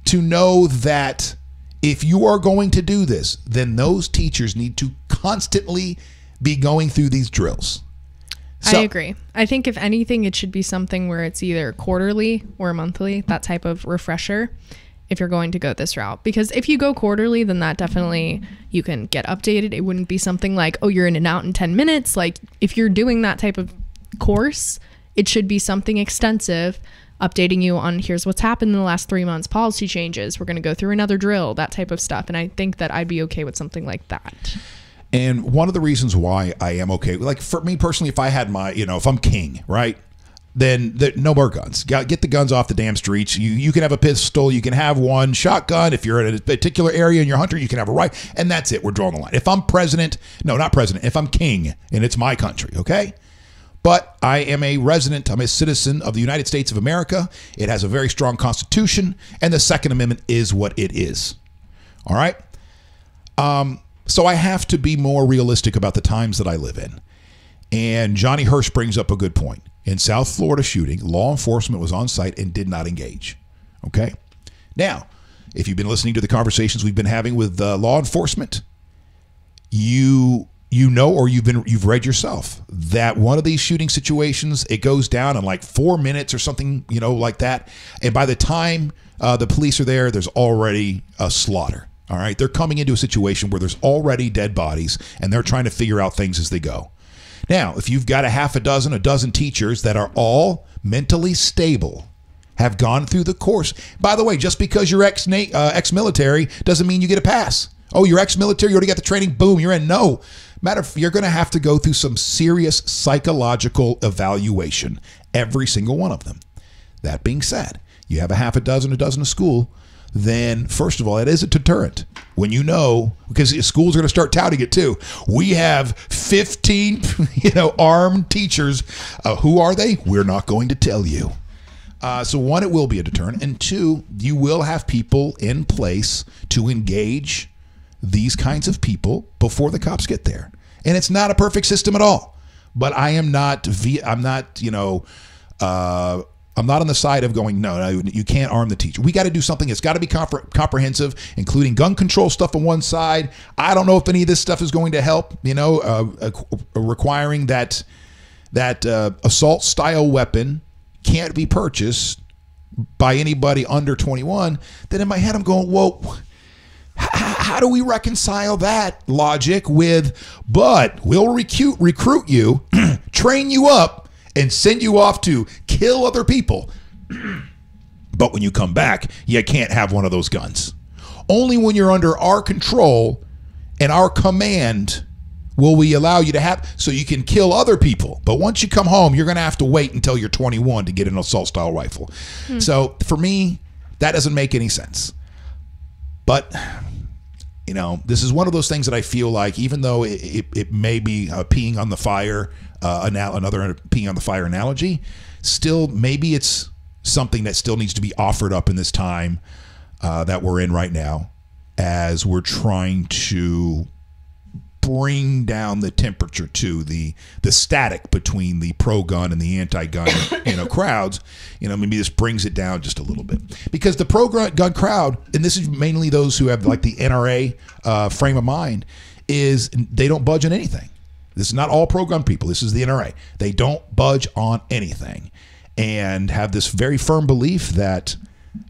to know that if you are going to do this, then those teachers need to constantly be going through these drills. I agree. I think if anything, it should be something where it's either quarterly or monthly, that type of refresher, if you're going to go this route. Because if you go quarterly, then that definitely, you can get updated. It wouldn't be something like, oh, you're in and out in 10 minutes. Like, if you're doing that type of course, it should be something extensive, updating you on here's what's happened in the last 3 months, policy changes, we're going to go through another drill, that type of stuff. And I think that I'd be okay with something like that. And one of the reasons why I am okay, like for me personally, if I had my, if I'm king, right, then no more guns. Get the guns off the damn streets. You can have a pistol. You can have one shotgun. If you're in a particular area and you're a hunter, you can have a rifle. And that's it. We're drawing the line. If I'm president, no, not president. If I'm king and it's my country, okay? But I am a resident. I'm a citizen of the United States of America. It has a very strong constitution. And the Second Amendment is what it is. All right? So I have to be more realistic about the times that I live in. And Johnny Hirsch brings up a good point. In South Florida shooting, law enforcement was on site and did not engage. Okay? Now, if you've been listening to the conversations we've been having with law enforcement, you know, or you've read yourself that one of these shooting situations, it goes down in like 4 minutes or something, like that. And by the time the police are there, there's already a slaughter. All right? They're coming into a situation where there's already dead bodies and they're trying to figure out things as they go. Now, if you've got a dozen teachers that are all mentally stable, have gone through the course. By the way, just because you're ex-military doesn't mean you get a pass. Oh, you're ex-military, you already got the training, boom, you're in. No. You're going to have to go through some serious psychological evaluation, every single one of them. That being said, you have a dozen of school, then first of all, it is a deterrent. When because schools are going to start touting it too. We have 15, armed teachers. Who are they? We're not going to tell you. So one, it will be a deterrent. And two, you will have people in place to engage these kinds of people before the cops get there. And it's not a perfect system at all. But I'm not on the side of going, no, you can't arm the teacher. We got to do something. It's got to be comprehensive, including gun control stuff on one side. I don't know if any of this stuff is going to help, requiring that assault style weapon can't be purchased by anybody under 21. Then in my head, I'm going, whoa, how do we reconcile that logic with, but we'll recruit you, train you up, and send you off to kill other people. But when you come back, you can't have one of those guns. Only when you're under our control and our command will we allow you to have, so you can kill other people. But once you come home, you're going to have to wait until you're 21 to get an assault style rifle. So for me, that doesn't make any sense. But this is one of those things that I feel like, even though it may be peeing on the fire, another peeing on the fire analogy, still maybe it's something that still needs to be offered up in this time that we're in right now, as we're trying to bring down the temperature to the static between the pro-gun and the anti-gun crowds. Maybe this brings it down just a little bit, because the pro-gun crowd, and this is mainly those who have like the NRA frame of mind, is they don't budge on anything. This is not all pro-gun people. This is the NRA. They don't budge on anything and have this very firm belief that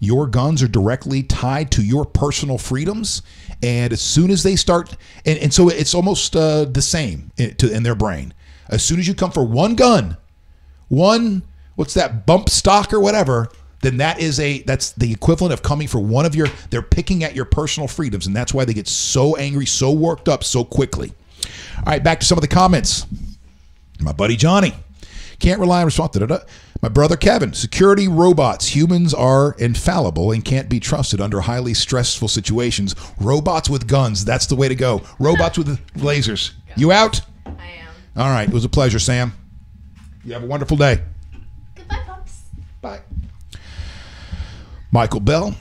your guns are directly tied to your personal freedoms. And as soon as they start, and so it's almost the same in their brain. As soon as you come for one gun, what's that, bump stock or whatever, then that's the equivalent of coming for one of they're picking at your personal freedoms. And that's why they get so angry, so worked up so quickly. All right, back to some of the comments. My buddy Johnny. Can't rely on response. My brother Kevin. Security robots. Humans are infallible and can't be trusted under highly stressful situations. Robots with guns. That's the way to go. Robots with lasers. You out? I am. All right. It was a pleasure, Sam. You have a wonderful day. Goodbye, Pops. Bye. Michael Bell.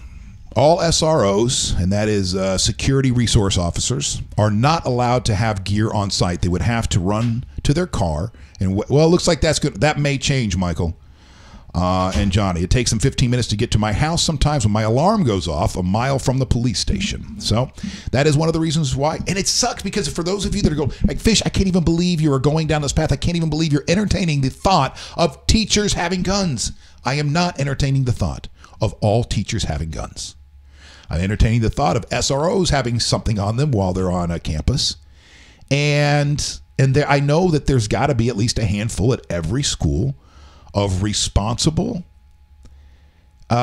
All SROs, and that is security resource officers, are not allowed to have gear on site. They would have to run to their car. And well, it looks like that's good. That may change, Michael and Johnny. It takes them 15 minutes to get to my house sometimes when my alarm goes off a mile from the police station. So that is one of the reasons why. And it sucks because for those of you that are going, like, Fish, I can't even believe you are going down this path. I can't even believe you're entertaining the thought of teachers having guns. I am not entertaining the thought of all teachers having guns. I'm entertaining the thought of SROs having something on them while they're on a campus. And there, I know that there's got to be at least a handful at every school of responsible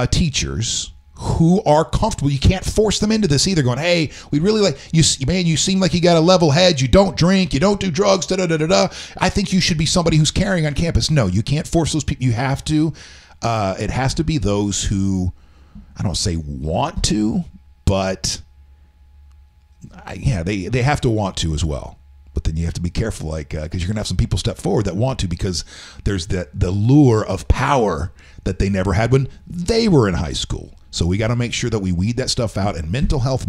teachers who are comfortable. You can't force them into this either, going, hey, we really like you, man, you seem like you got a level head, you don't drink, you don't do drugs, da-da-da-da-da. I think you should be somebody who's caring on campus. No, you can't force those people. You have to, it has to be those who, I don't say want to, but they have to want to as well. But then you have to be careful, like, because you're going to have some people step forward that want to, because there's the lure of power that they never had when they were in high school. So we got to make sure that we weed that stuff out. And mental health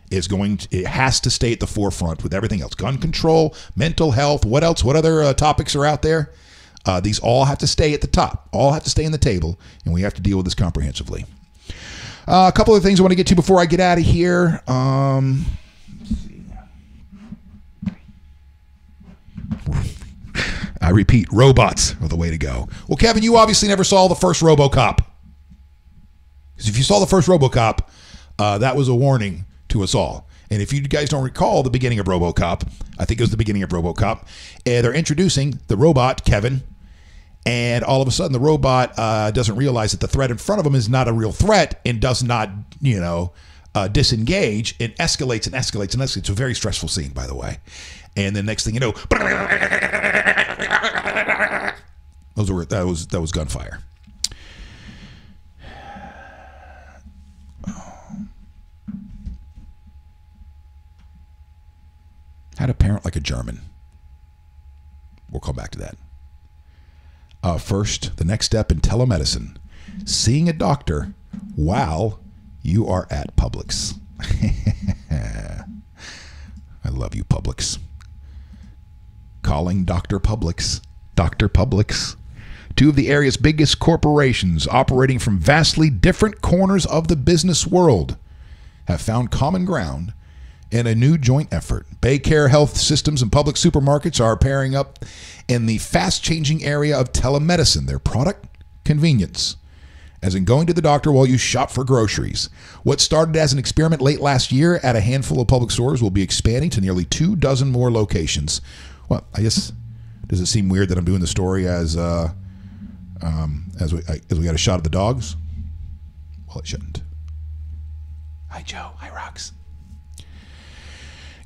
is it has to stay at the forefront with everything else. Gun control, mental health, what else? What other topics are out there? These all have to stay at the top, all have to stay on the table, and we have to deal with this comprehensively. A couple of things I want to get to before I get out of here. I repeat, robots are the way to go. Well, Kevin, you obviously never saw the first RoboCop. Because if you saw the first RoboCop, that was a warning to us all. And if you guys don't recall the beginning of RoboCop, I think it was the beginning of RoboCop, they're introducing the robot, Kevin, and all of a sudden the robot doesn't realize that the threat in front of him is not a real threat and does not, disengage, and escalates and escalates and escalates. It's a very stressful scene, by the way. And then next thing you know, that was gunfire. How to parent like a German. We'll come back to that. First, the next step in telemedicine: seeing a doctor while you are at Publix. I love you, Publix. Calling Dr. Publix. Dr. Publix. Two of the area's biggest corporations, operating from vastly different corners of the business world, have found common ground in a new joint effort. Baycare Health Systems and Publix supermarkets are pairing up in the fast-changing area of telemedicine. Their product? Convenience. As in going to the doctor while you shop for groceries. What started as an experiment late last year at a handful of Publix stores will be expanding to nearly 24 more locations. Well, I guess, does it seem weird that I'm doing the story as we got a shot of the dogs? Well, it shouldn't. Hi, Joe. Hi, Rox.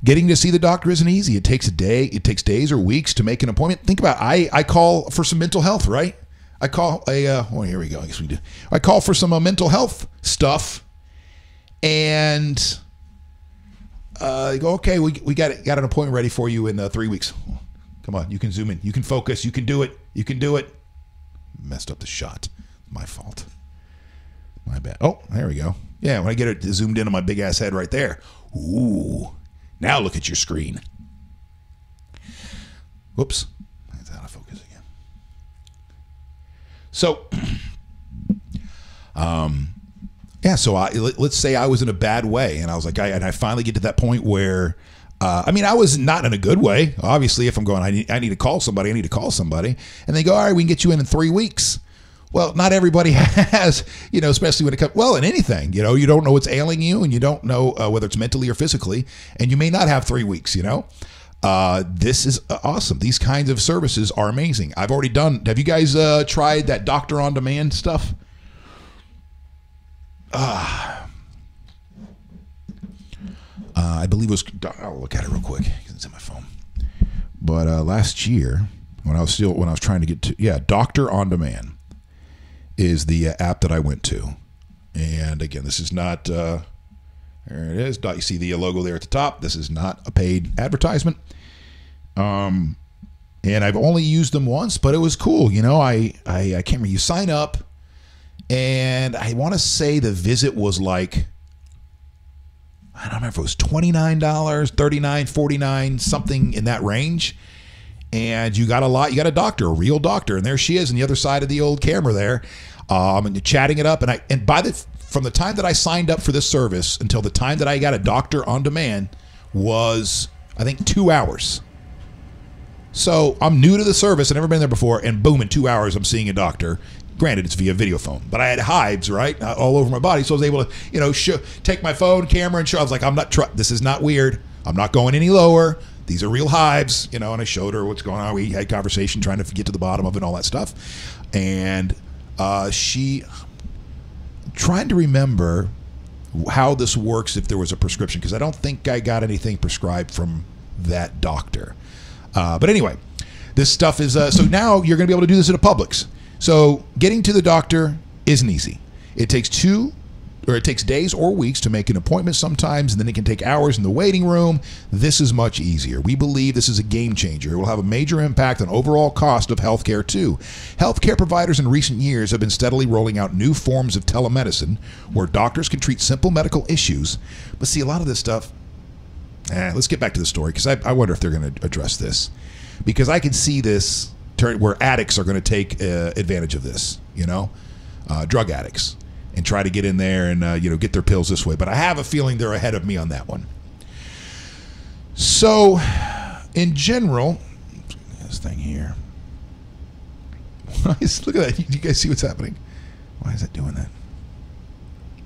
Getting to see the doctor isn't easy. It takes a day. It takes days or weeks to make an appointment. Think about it. I call for some mental health, right? I call here we go. I guess we do. I call for some mental health stuff, and they go, okay, we got an appointment ready for you in 3 weeks. Come on, you can zoom in. You can focus. You can do it. You can do it. Messed up the shot. My fault. My bad. Oh, there we go. Yeah, when I get it zoomed in on my big ass head right there. Ooh. Now look at your screen. Whoops. That's out of focus again. So, so let's say I was in a bad way, and I was like, I finally get to that point where, I was not in a good way. Obviously, if I'm going, I need to call somebody, and they go, all right, we can get you in 3 weeks. Well, not everybody has, especially when it comes, in anything, you don't know what's ailing you, and you don't know whether it's mentally or physically, and you may not have 3 weeks, This is awesome. These kinds of services are amazing. I've already done, have you guys tried that Doctor on Demand stuff? I believe it was, I'll look at it real quick. It's in my phone. But last year, when I was trying to get to, Doctor on Demand is the app that I went to. And again, this is not, there it is. You see the logo there at the top. This is not a paid advertisement. And I've only used them once, but it was cool. I can't remember. You sign up, and I want to say the visit was like, I don't remember if it was $29, $39, $49, something in that range. And you got a doctor, a real doctor, and there she is on the other side of the old camera there, and you're chatting it up. And from the time that I signed up for this service until the time that I got a doctor on demand was, I think, 2 hours. So I'm new to the service. I've never been there before, and boom, in 2 hours I'm seeing a doctor. Granted, it's via video phone, but I had hives, right, all over my body, so I was able to, take my phone camera and show. I was like, this is not weird. I'm not going any lower. These are real hives, and I showed her what's going on. We had conversation trying to get to the bottom of it and all that stuff. And she trying to remember how this works if there was a prescription, because I don't think I got anything prescribed from that doctor. But anyway, this stuff is so now you're going to be able to do this at a Publix. So getting to the doctor isn't easy. It takes days or weeks to make an appointment sometimes, and then it can take hours in the waiting room. This is much easier. We believe this is a game changer. It will have a major impact on overall cost of healthcare too. Healthcare providers in recent years have been steadily rolling out new forms of telemedicine where doctors can treat simple medical issues. But see, a lot of this stuff, let's get back to the story, because I wonder if they're going to address this. Because I can see this turn where addicts are going to take advantage of this, drug addicts, and try to get in there and get their pills this way. But I have a feeling they're ahead of me on that one. So, in general, this thing here. Look at that. You guys see what's happening? Why is it doing that?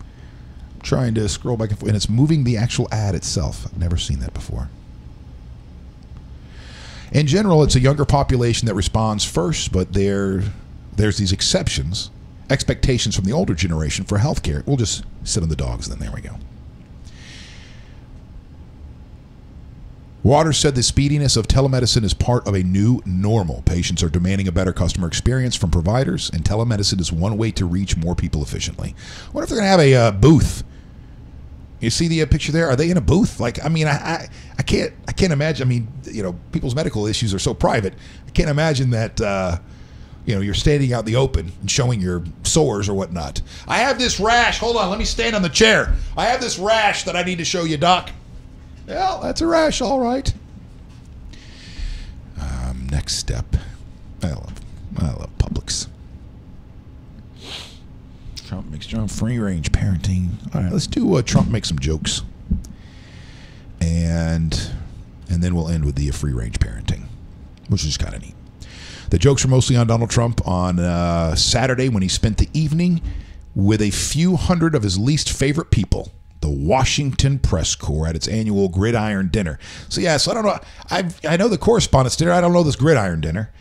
I'm trying to scroll back and forth, and it's moving the actual ad itself. I've never seen that before. In general, it's a younger population that responds first, but there's these expectations from the older generation for healthcare. We'll just sit on the dogs then. There we go. Waters said the speediness of telemedicine is part of a new normal. Patients are demanding a better customer experience from providers, and telemedicine is one way to reach more people efficiently. I wonder if they're going to have a booth. You see the picture there? Are they in a booth? I can't imagine. People's medical issues are so private. I can't imagine that you're standing out in the open and showing your sores or whatnot. I have this rash. Hold on, let me stand on the chair. I have this rash that I need to show you, Doc. Well, that's a rash, all right. Next step. I love Publix. Trump makes free range parenting. All right, let's do Trump makes some jokes, and then we'll end with the free range parenting, which is kind of neat. The jokes were mostly on Donald Trump on Saturday when he spent the evening with a few hundred of his least favorite people, the Washington Press Corps, at its annual Gridiron Dinner. So I don't know. I know the Correspondents' Dinner. I don't know this Gridiron Dinner,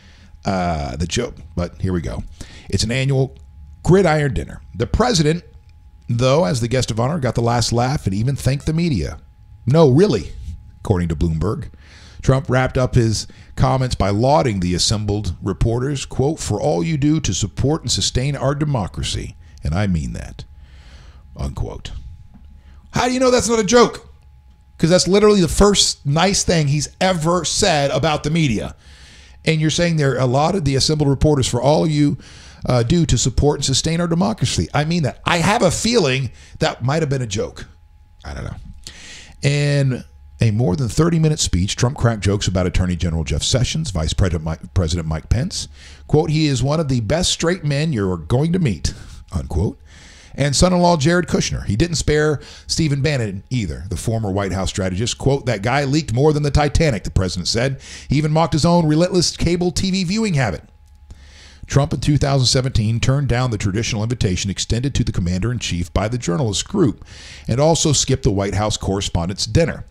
the joke, but here we go. It's an annual Gridiron Dinner. The president, though, as the guest of honor, got the last laugh and even thanked the media. No, really, according to Bloomberg. Trump wrapped up his comments by lauding the assembled reporters, quote, "for all you do to support and sustain our democracy, and I mean that," unquote. How do you know that's not a joke? Because that's literally the first nice thing he's ever said about the media. And you're saying there allotted the assembled reporters for all you do to support and sustain our democracy. I mean that. I have a feeling that might have been a joke. I don't know. In a more than 30-minute speech, Trump cracked jokes about Attorney General Jeff Sessions, Vice President Mike Pence. Quote, "he is one of the best straight men you're going to meet," unquote. And son-in-law Jared Kushner. He didn't spare Stephen Bannon either, the former White House strategist. Quote, "that guy leaked more than the Titanic," the president said. He even mocked his own relentless cable TV viewing habit. Trump in 2017 turned down the traditional invitation extended to the commander-in-chief by the journalist group and also skipped the White House Correspondents' Dinner.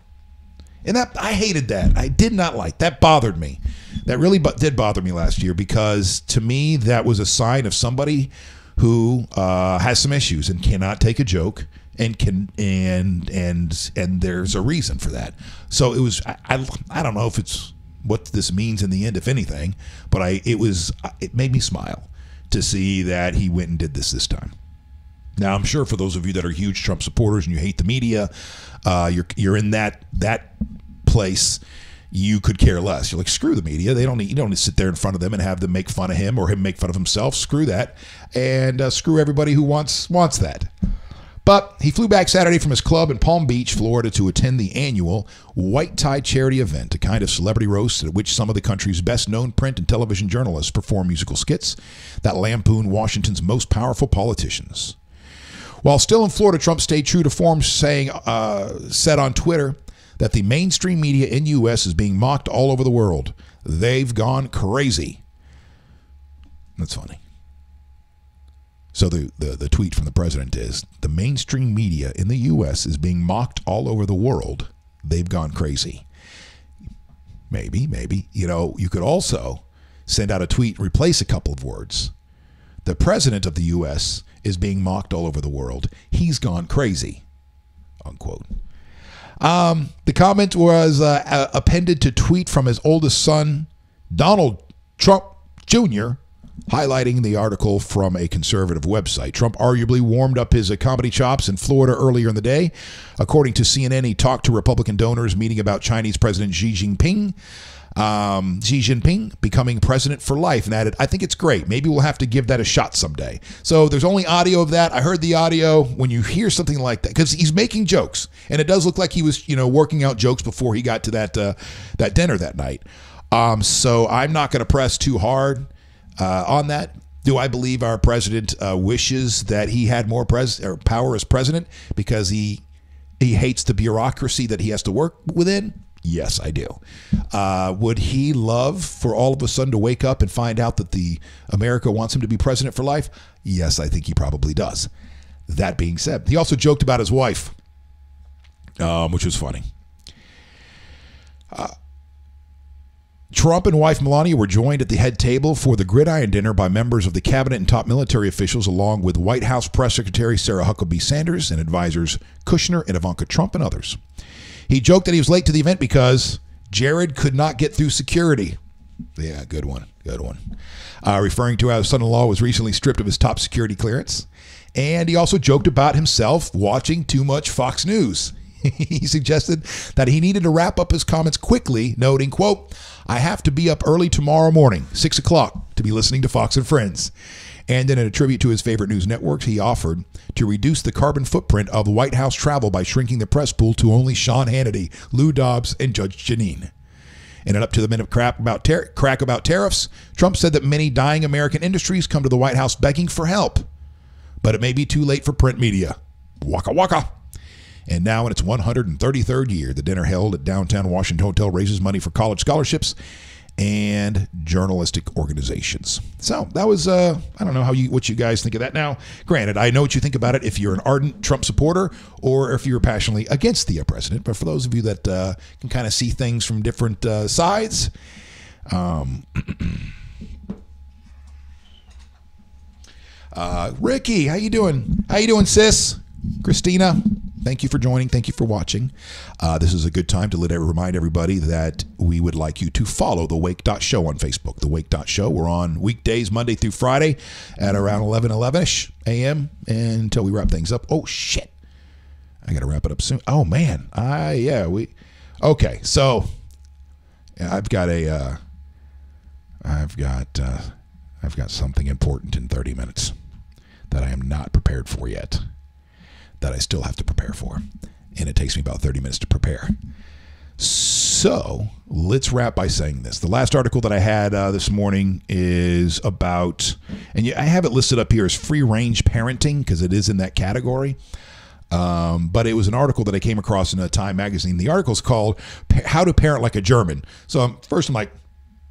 And I hated that. I did not like that. Bothered me. That really did bother me last year, because to me that was a sign of somebody who has some issues and cannot take a joke and there's a reason for that. So it was. I don't know if it's what this means in the end, if anything, but it made me smile to see that he went and did this time. Now, I'm sure for those of you that are huge Trump supporters and you hate the media, you're in that place. You could care less. You're like, screw the media. You don't need to sit there in front of them and have them make fun of him or him make fun of himself. Screw that, and screw everybody who wants that. But he flew back Saturday from his club in Palm Beach, Florida, to attend the annual White Tie charity event, a kind of celebrity roast at which some of the country's best-known print and television journalists perform musical skits that lampoon Washington's most powerful politicians. While still in Florida, Trump stayed true to form, said on Twitter that the mainstream media in U.S. is being mocked all over the world. They've gone crazy. That's funny. So the tweet from the president is, the mainstream media in the U.S. is being mocked all over the world. They've gone crazy. Maybe. You could also send out a tweet, replace a couple of words. The president of the U.S. is being mocked all over the world. He's gone crazy, unquote. The comment was appended to tweet from his oldest son, Donald Trump Jr., highlighting the article from a conservative website. Trump arguably warmed up his comedy chops in Florida earlier in the day. According to CNN, he talked to Republican donors meeting about Chinese President Xi Jinping becoming president for life, and added, I think it's great. Maybe we'll have to give that a shot someday. So there's only audio of that. I heard the audio. When you hear something like that, because he's making jokes, and it does look like he was, working out jokes before he got to that dinner that night. So I'm not going to press too hard on that. Do I believe our president wishes that he had more power as president because he hates the bureaucracy that he has to work within? Yes, I do. Would he love for all of a sudden to wake up and find out that America wants him to be president for life? Yes, I think he probably does. That being said, he also joked about his wife, which was funny. Trump and wife Melania were joined at the head table for the gridiron dinner by members of the cabinet and top military officials, along with White House Press Secretary Sarah Huckabee Sanders and advisors Kushner and Ivanka Trump and others. He joked that he was late to the event because Jared could not get through security. Yeah, good one. Referring to how his son-in-law was recently stripped of his top security clearance. And he also joked about himself watching too much Fox News. He suggested that he needed to wrap up his comments quickly, noting, quote, I have to be up early tomorrow morning, 6 o'clock, to be listening to Fox and Friends. And in a tribute to his favorite news networks, he offered to reduce the carbon footprint of White House travel by shrinking the press pool to only Sean Hannity, Lou Dobbs, and Judge Jeanine. In an up-to-the-minute crack about tariffs, Trump said that many dying American industries come to the White House begging for help. But it may be too late for print media. Waka waka. And now in its 133rd year, the dinner held at downtown Washington Hotel raises money for college scholarships and journalistic organizations. So that was, I don't know what you guys think of that. Now, granted, I know what you think about it if you're an ardent Trump supporter or if you're passionately against the president. But for those of you that can kind of see things from different sides, Ricky, how you doing? How you doing, sis? Christina, thank you for joining. Thank you for watching. This is a good time to remind everybody that we would like you to follow the Wake.Show on Facebook. The Wake.Show. We're on weekdays, Monday through Friday at around 11-ish a.m. until we wrap things up. Oh, shit. I got to wrap it up soon. Oh, man. Okay. So I've got something important in 30 minutes that I am not prepared for yet, that I still have to prepare for. And it takes me about 30 minutes to prepare. So let's wrap by saying this. The last article that I had this morning is about, and I have it listed up here as free-range parenting because it is in that category. But it was an article that I came across in a Time magazine. The article is called How to Parent Like a German. So first I'm like,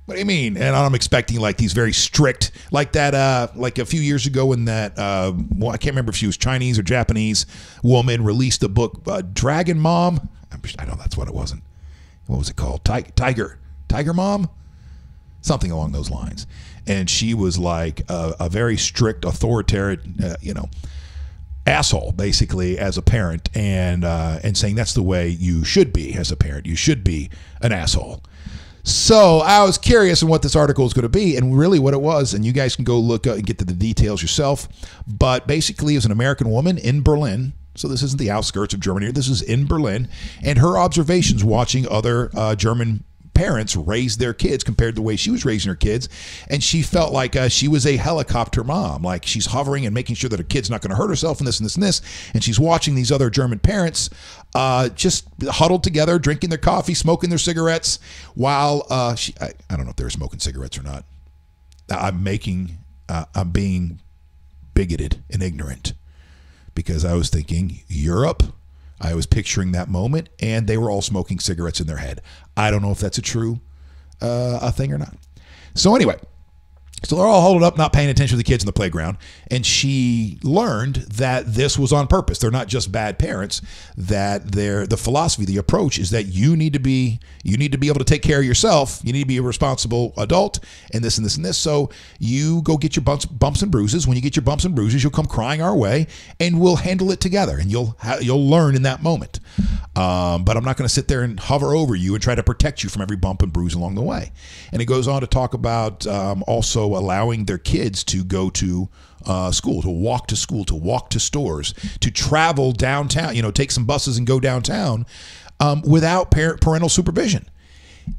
what do you mean? And I'm expecting like these very strict, like that, like a few years ago when that, I can't remember if she was Chinese or Japanese woman released a book, Dragon Mom. I know that's what it wasn't. What was it called? Tiger Mom? Something along those lines. And she was like a very strict, authoritarian, asshole basically as a parent, and saying that's the way you should be as a parent. You should be an asshole. So I was curious on what this article is going to be and really what it was, and you guys can go look and get to the details yourself. But basically, it was an American woman in Berlin. So this isn't the outskirts of Germany. This is in Berlin. And her observations watching other German parents raise their kids compared to the way she was raising her kids. And she felt like she was a helicopter mom. Like she's hovering and making sure that her kid's not going to hurt herself and this and this and this. And she's watching these other German parents just huddled together, drinking their coffee, smoking their cigarettes while I don't know if they're smoking cigarettes or not. I'm being bigoted and ignorant because I was thinking Europe. I was picturing that moment, and they were all smoking cigarettes in their head. I don't know if that's a true thing or not. So anyway, So they're all huddled up, not paying attention to the kids in the playground. And she learned that this was on purpose. They're not just bad parents. That the philosophy, the approach is that you need to be able to take care of yourself. You need to be a responsible adult, and this and this and this. So you go get your bumps and bruises. When you get your bumps and bruises, you'll come crying our way, and we'll handle it together. And you'll learn in that moment. But I'm not going to sit there and hover over you and try to protect you from every bump and bruise along the way. And it goes on to talk about also allowing their kids to go to school, to walk to stores, to travel downtown, take some buses and go downtown without parental supervision.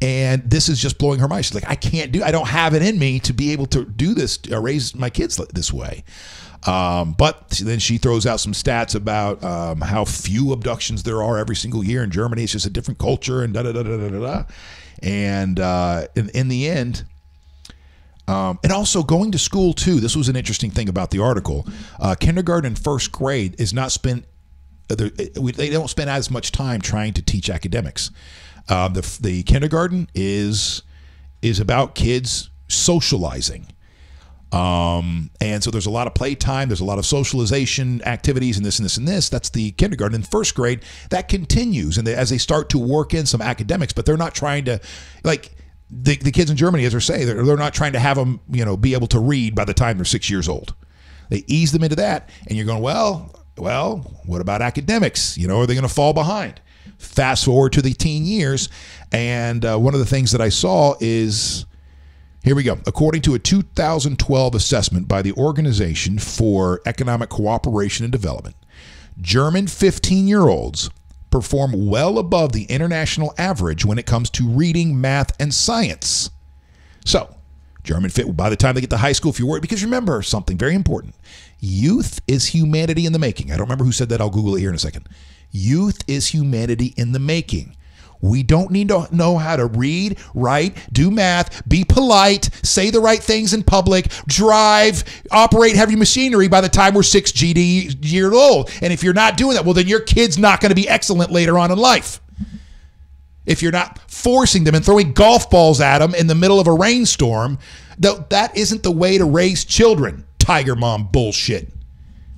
And this is just blowing her mind. She's like, I don't have it in me to be able to do this, raise my kids this way. But then she throws out some stats about how few abductions there are every single year in Germany. It's just a different culture and da-da-da-da-da-da. And in the end, and also going to school too. This was an interesting thing about the article. Kindergarten and first grade is not spent. They don't spend as much time trying to teach academics. The kindergarten is about kids socializing. And so there's a lot of playtime. There's a lot of socialization activities and this and this and this. That's the kindergarten. In first grade, that continues. And as they start to work in some academics, but they're not trying to the kids in Germany, as I say, they're not trying to have them, be able to read by the time they're 6 years old. They ease them into that, and you're going, well, what about academics? Are they going to fall behind? Fast forward to the teen years, and one of the things that I saw is, here we go. According to a 2012 assessment by the Organization for Economic Cooperation and Development, German 15-year-olds perform well above the international average when it comes to reading, math, and science. So, German fit by the time they get to high school, if you're worried, because remember something very important. Youth is humanity in the making. I don't remember who said that. I'll Google it here in a second. Youth is humanity in the making. We don't need to know how to read, write, do math, be polite, say the right things in public, drive, operate heavy machinery by the time we're 6 years old. And if you're not doing that, well, then your kid's not going to be excellent later on in life. If you're not forcing them and throwing golf balls at them in the middle of a rainstorm, that isn't the way to raise children. Tiger mom bullshit.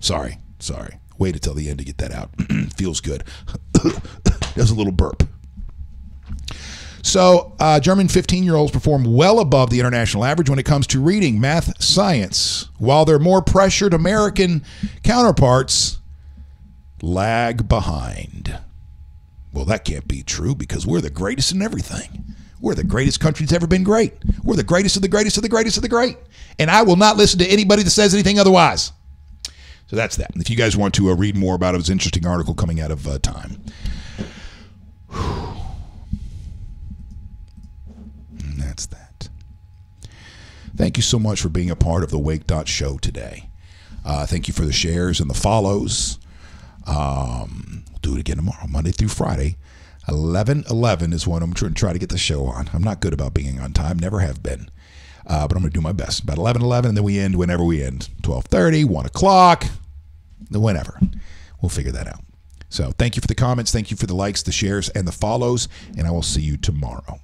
Sorry. Wait until the end to get that out. Feels good. There's a little burp. So, German 15-year-olds perform well above the international average when it comes to reading, math, science, while their more pressured American counterparts lag behind. Well, that can't be true because we're the greatest in everything. We're the greatest country that's ever been great. We're the greatest of the greatest of the greatest of the great. And I will not listen to anybody that says anything otherwise. So that's that. If you guys want to read more about it, it's an interesting article coming out of Time. That's that. Thank you so much for being a part of the Wake.Show today. Thank you for the shares and the follows. We'll do it again tomorrow, Monday through Friday. 11:11 is when I'm trying to try to get the show on. I'm not good about being on time, never have been. But I'm going to do my best. About 11:11, and then we end whenever we end. 12:30, 1 o'clock, whenever. We'll figure that out. So thank you for the comments. Thank you for the likes, the shares, and the follows. And I will see you tomorrow.